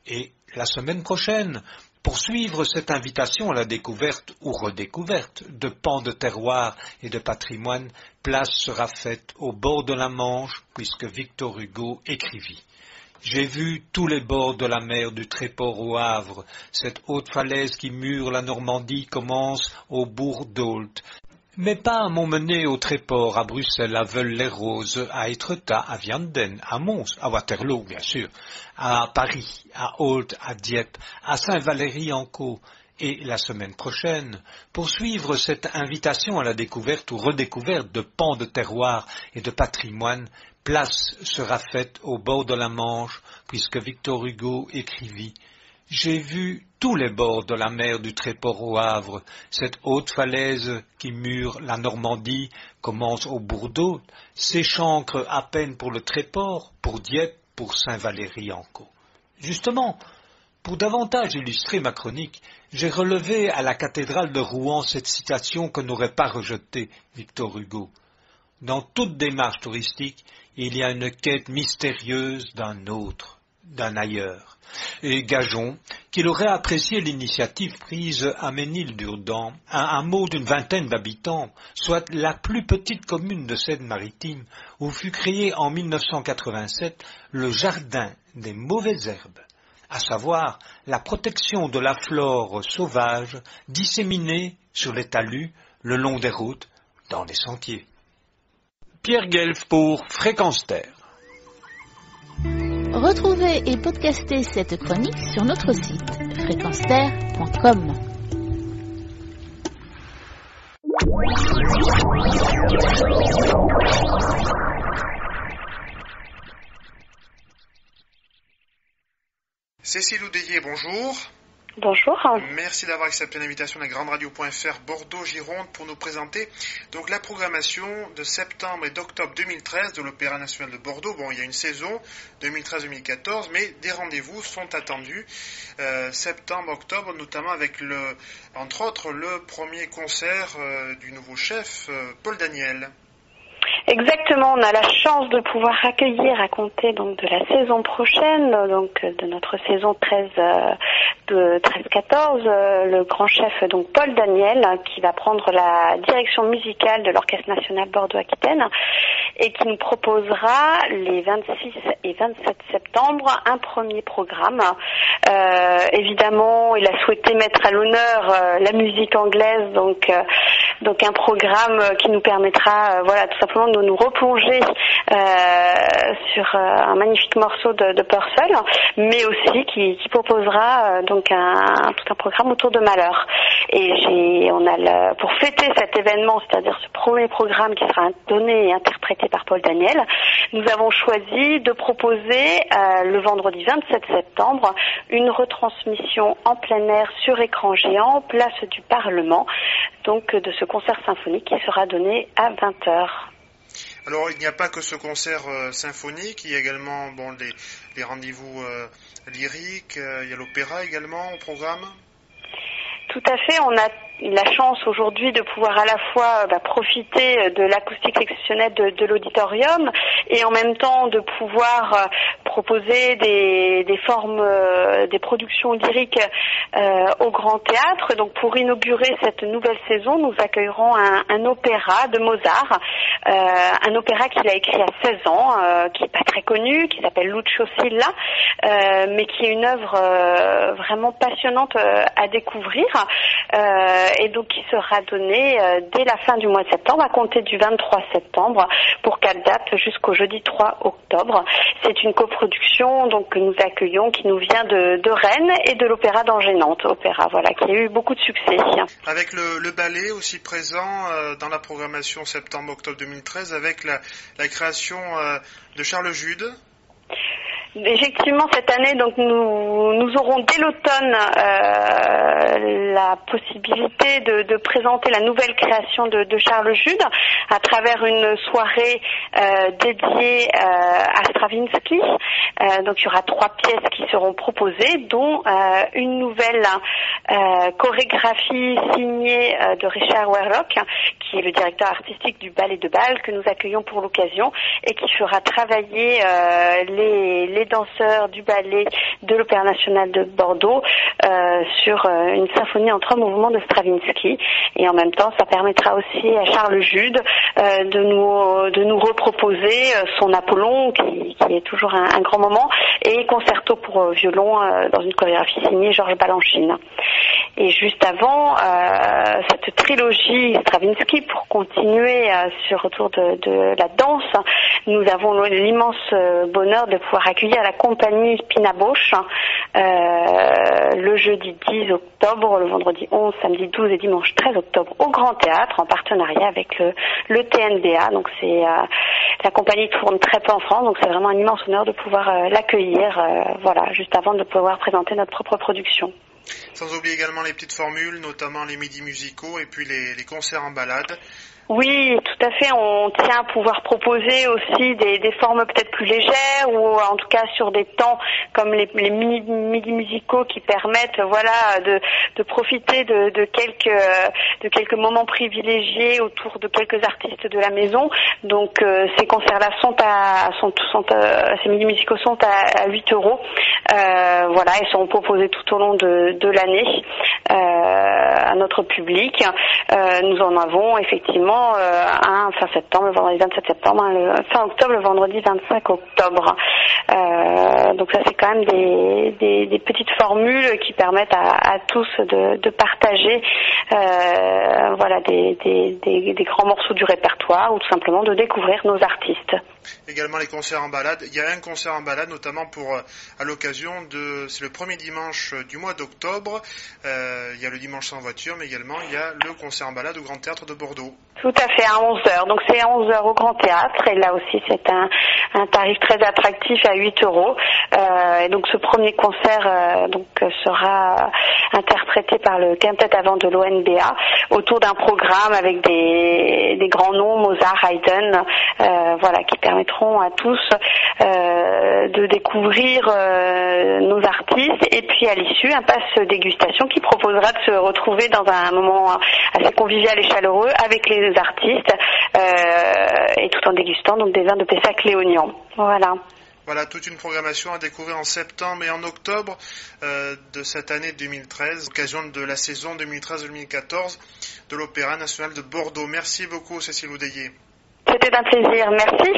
et la semaine prochaine, pour suivre cette invitation à la découverte ou redécouverte de pans de terroir et de patrimoine, place sera faite au bord de la Manche, puisque Victor Hugo écrivit. J'ai vu tous les bords de la mer du Tréport au Havre. Cette haute falaise qui mure la Normandie commence au bourg d'Ault. Mes pas m'ont mené au Tréport, à Bruxelles, à Veules-les-Roses, à Étretat, à Vianden, à Mons, à Waterloo, bien sûr, à Paris, à Ault, à Dieppe, à Saint-Valery-en-Caux. Et la semaine prochaine, pour suivre cette invitation à la découverte ou redécouverte de pans de terroir et de patrimoine, place sera faite au bord de la Manche, puisque Victor Hugo écrivit « J'ai vu tous les bords de la mer du Tréport au Havre, cette haute falaise qui mure la Normandie commence au bourg d'Ault, s'échancre à peine pour le Tréport, pour Dieppe, pour Saint-Valery-en-Caux. » Justement, pour davantage illustrer ma chronique, j'ai relevé à la cathédrale de Rouen cette citation que n'aurait pas rejetée Victor Hugo. Dans toute démarche touristique, il y a une quête mystérieuse d'un autre, d'un ailleurs. Et gageons qu'il aurait apprécié l'initiative prise à Ménil-Durdan, un hameau d'une vingtaine d'habitants, soit la plus petite commune de Seine-Maritime, où fut créé en 1987 le jardin des mauvaises herbes, à savoir la protection de la flore sauvage disséminée sur les talus, le long des routes, dans les sentiers. Pierre Guelf pour Fréquence Terre. Retrouvez et podcastez cette chronique sur notre site fréquenceterre.com. Cécile Oudélier, bonjour. Bonjour. Merci d'avoir accepté l'invitation de la Grande Radio.fr Bordeaux-Gironde pour nous présenter donc la programmation de septembre et d'octobre 2013 de l'Opéra National de Bordeaux. Bon, il y a une saison 2013-2014, mais des rendez-vous sont attendus septembre, octobre, notamment avec entre autres le premier concert du nouveau chef Paul Daniel. Exactement, on a la chance de pouvoir accueillir à compter donc de la saison prochaine, donc de notre saison 13-14, le grand chef donc Paul Daniel qui va prendre la direction musicale de l'Orchestre National Bordeaux-Aquitaine et qui nous proposera les 26 et 27 septembre un premier programme. Évidemment, il a souhaité mettre à l'honneur la musique anglaise, donc un programme qui nous permettra tout simplement de nous replonger sur un magnifique morceau de Purcell, mais aussi qui proposera tout un programme autour de Mahler. Et pour fêter cet événement, c'est-à-dire ce premier programme qui sera donné et interprété par Paul Daniel, nous avons choisi de proposer le vendredi 27 septembre une retransmission en plein air sur écran géant, place du Parlement, donc de ce concert symphonique qui sera donné à 20h. Alors il n'y a pas que ce concert symphonique, il y a également les rendez-vous lyriques, il y a l'opéra également au programme. Tout à fait, on a la chance aujourd'hui de pouvoir à la fois profiter de l'acoustique exceptionnelle de l'auditorium et en même temps de pouvoir proposer des formes, des productions lyriques au Grand Théâtre. Donc pour inaugurer cette nouvelle saison, nous accueillerons un opéra de Mozart, un opéra qu'il a écrit à 16 ans, qui est pas très connu, qui s'appelle Lucio Silla, mais qui est une œuvre vraiment passionnante à découvrir. Et donc qui sera donné dès la fin du mois de septembre, à compter du 23 septembre, pour 4 dates jusqu'au jeudi 3 octobre. C'est une coproduction donc que nous accueillons, qui nous vient de Rennes et de l'Opéra d'Angers-Nantes, opéra qui a eu beaucoup de succès. Avec le ballet aussi présent dans la programmation septembre-octobre 2013, avec la création de Charles Jude. Effectivement, cette année, donc nous aurons dès l'automne la possibilité de présenter la nouvelle création de Charles Jude à travers une soirée dédiée à Stravinsky. Donc il y aura 3 pièces qui seront proposées, dont une nouvelle chorégraphie signée de Richard Werlock, qui est le directeur artistique du Ballet de Bâle, que nous accueillons pour l'occasion, et qui fera travailler les danseurs du ballet de l'Opéra national de Bordeaux sur une symphonie en 3 mouvements de Stravinsky. Et en même temps, ça permettra aussi à Charles Jude de nous reproposer son Apollon, qui est toujours un grand moment, et concerto pour violon dans une chorégraphie signée Georges Balanchine. Et juste avant cette trilogie Stravinsky, pour continuer autour de la danse, nous avons l'immense bonheur de pouvoir accueillir la compagnie Pina Bausch le jeudi 10 octobre, le vendredi 11, samedi 12 et dimanche 13 octobre au Grand Théâtre, en partenariat avec le TNBA. Donc c'est la compagnie tourne très peu en France, donc c'est vraiment un immense honneur de pouvoir l'accueillir juste avant de pouvoir présenter notre propre production. Sans oublier également les petites formules, notamment les midis musicaux et puis les concerts en balade. Oui, tout à fait. On tient à pouvoir proposer aussi des formes peut-être plus légères, ou en tout cas sur des temps comme les midis musicaux qui permettent de profiter de quelques moments privilégiés autour de quelques artistes de la maison. Donc ces concerts-là ces midis musicaux sont à 8 €. Ils sont proposés tout au long de l'année à notre public. Nous en avons effectivement un fin septembre, le vendredi 27 septembre, le fin octobre, le vendredi 25 octobre. Donc ça, c'est quand même des petites formules qui permettent à tous de partager des grands morceaux du répertoire, ou tout simplement de découvrir nos artistes. Également les concerts en balade. Il y a un concert en balade, notamment à l'occasion c'est le premier dimanche du mois d'octobre. Il y a le dimanche sans voiture, mais également il y a le concert en balade au Grand Théâtre de Bordeaux. Tout à fait, à 11h. Donc c'est à 11h au Grand Théâtre, et là aussi c'est un tarif très attractif à 8 €. Et donc ce premier concert sera interprété par le quintet à vent de l'ONBA autour d'un programme avec des grands noms, Mozart, Haydn, qui permettront à tous de découvrir nos artistes, et puis à l'issue un pass dégustation qui proposera de se retrouver dans un moment assez convivial et chaleureux avec les artistes, et tout en dégustant donc des vins de Pessac-Léognan. Voilà, toute une programmation à découvrir en septembre et en octobre de cette année 2013, occasion de la saison 2013-2014 de l'Opéra national de Bordeaux. Merci beaucoup, Cécile Oudéier. C'était un plaisir, merci.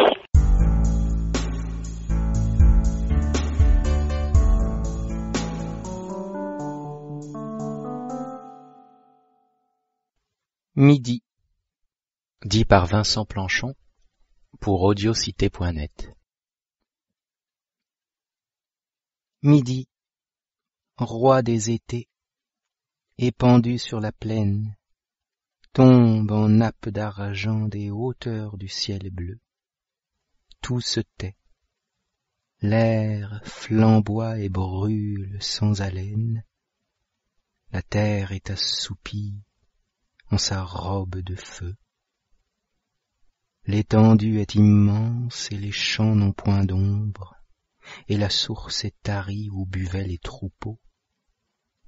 Midi, dit par Vincent Planchon pour audiocité.net. Midi, roi des étés, épandu sur la plaine, tombe en nappe d'argent des hauteurs du ciel bleu. Tout se tait, l'air flamboie et brûle sans haleine, la terre est assoupie en sa robe de feu. L'étendue est immense et les champs n'ont point d'ombre, et la source est tarie où buvaient les troupeaux.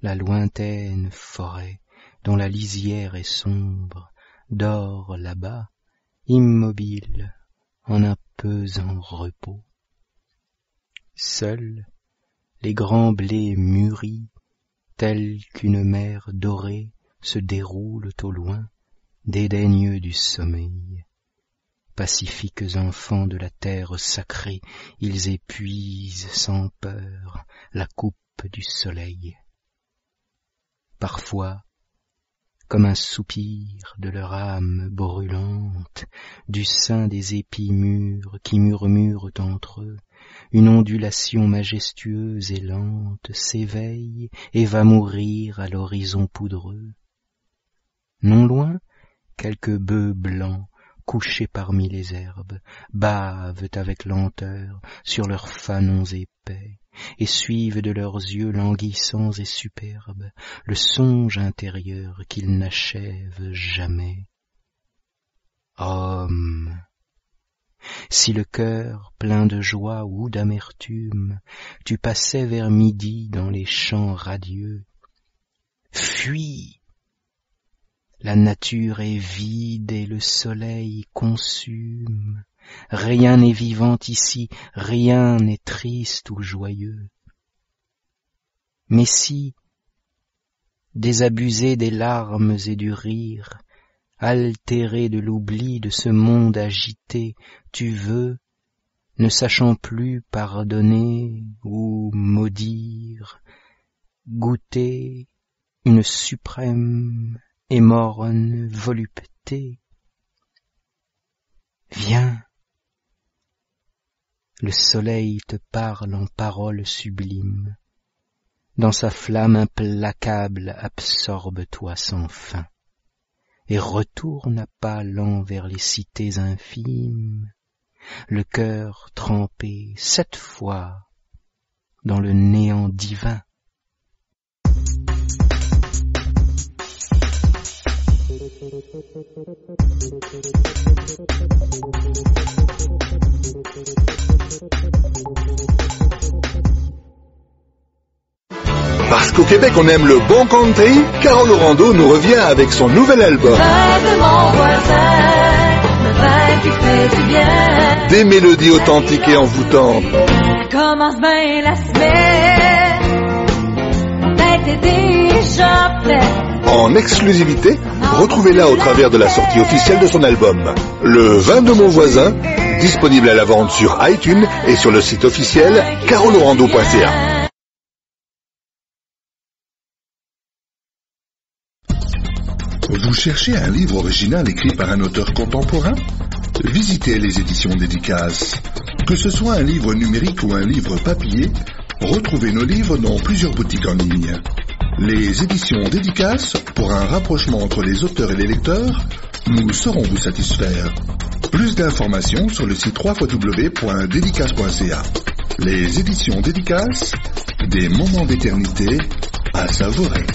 La lointaine forêt, dont la lisière est sombre, dort là-bas, immobile, en un pesant repos. Seuls les grands blés mûris, tels qu'une mer dorée, se déroulent au loin, dédaigneux du sommeil. Pacifiques enfants de la terre sacrée, ils épuisent sans peur la coupe du soleil. Parfois, comme un soupir de leur âme brûlante, du sein des épis mûrs qui murmurent entre eux, une ondulation majestueuse et lente s'éveille et va mourir à l'horizon poudreux. Non loin, quelques bœufs blancs, couchés parmi les herbes, bavent avec lenteur sur leurs fanons épais, et suivent de leurs yeux languissants et superbes le songe intérieur qu'ils n'achèvent jamais. Homme, si le cœur plein de joie ou d'amertume, tu passais vers midi dans les champs radieux, fuis! La nature est vide et le soleil consume. Rien n'est vivant ici, rien n'est triste ou joyeux. Mais si, désabusé des larmes et du rire, altéré de l'oubli de ce monde agité, tu veux, ne sachant plus pardonner ou maudire, goûter une suprême et morne volupté. Viens, le soleil te parle en paroles sublimes, dans sa flamme implacable absorbe-toi sans fin, et retourne à pas lents vers les cités infimes, le cœur trempé 7 fois dans le néant divin. Parce qu'au Québec on aime le bon country, Carole Laurando nous revient avec son nouvel album. Des mélodies authentiques et envoûtantes. Commence bien la semaine, mon tête est déjà prête. En exclusivité, retrouvez-la au travers de la sortie officielle de son album. Le vin de mon voisin, disponible à la vente sur iTunes et sur le site officiel carolorando.ca. Vous cherchez un livre original écrit par un auteur contemporain? Visitez les éditions Dédicaces. Que ce soit un livre numérique ou un livre papier, retrouvez nos livres dans plusieurs boutiques en ligne. Les éditions Dédicaces, pour un rapprochement entre les auteurs et les lecteurs, nous saurons vous satisfaire. Plus d'informations sur le site www.dédicace.ca. Les éditions Dédicaces, des moments d'éternité à savourer.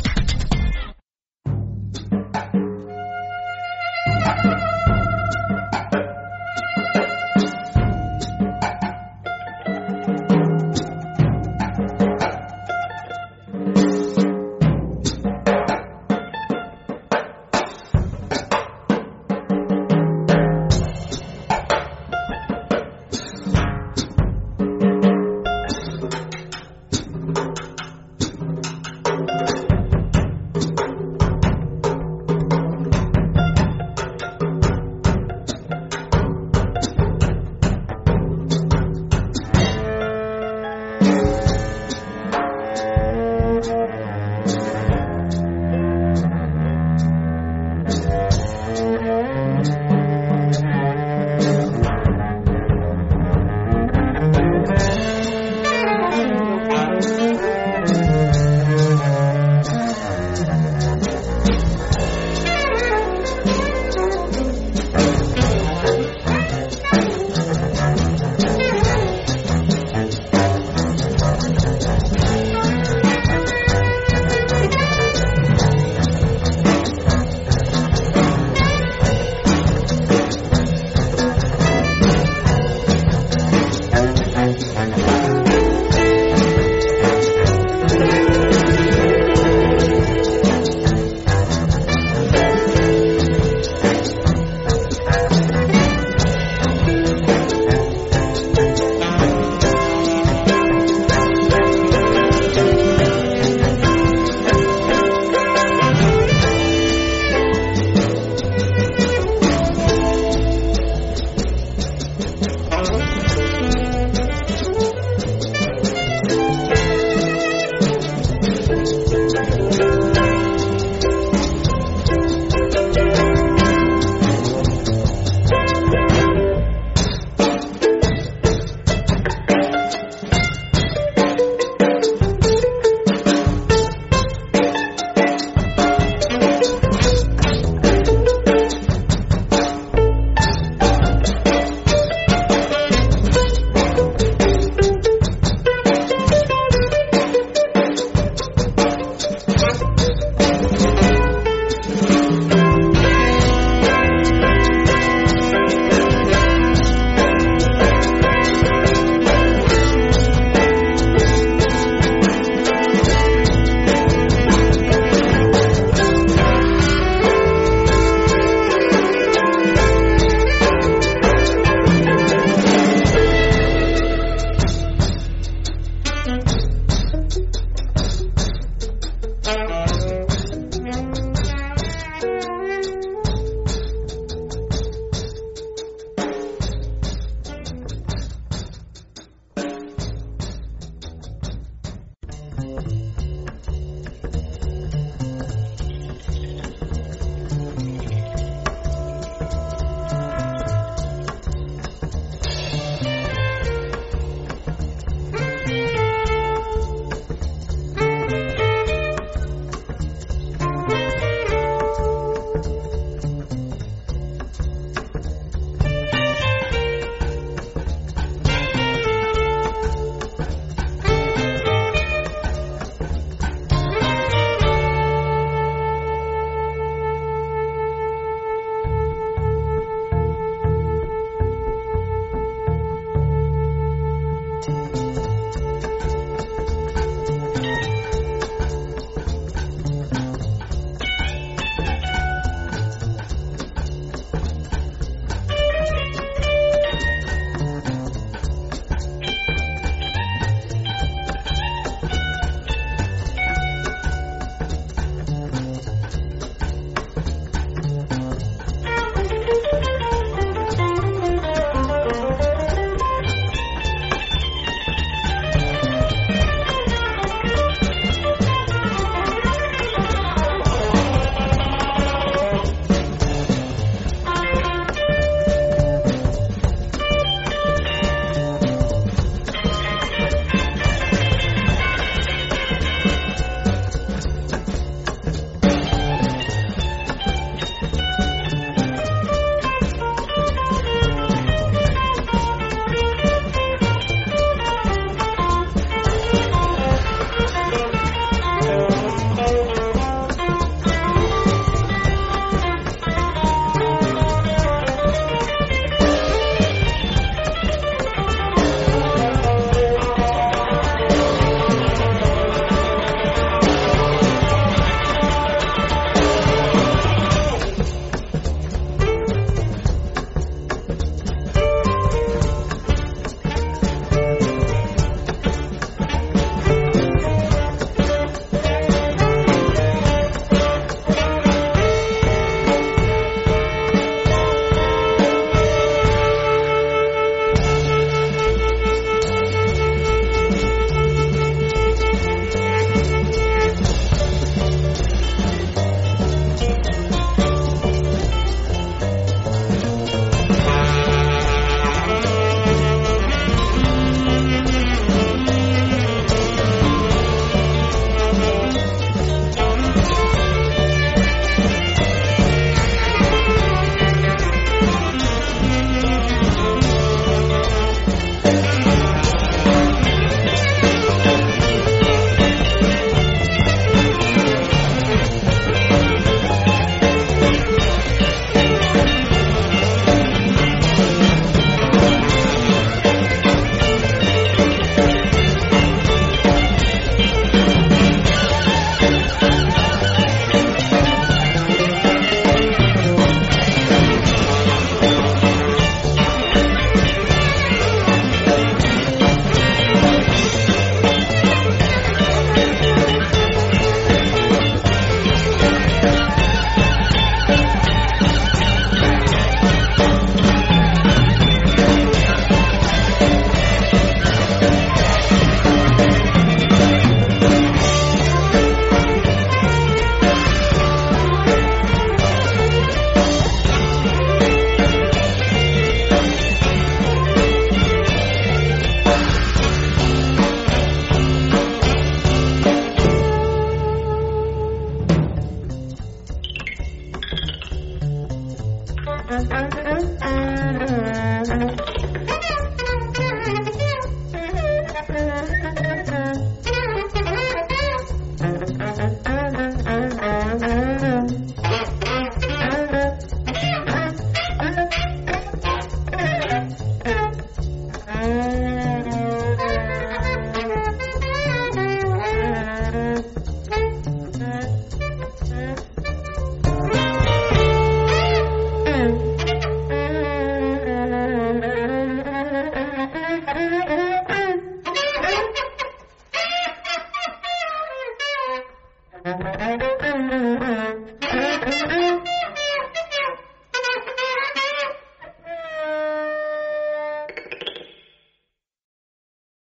Mm-hmm.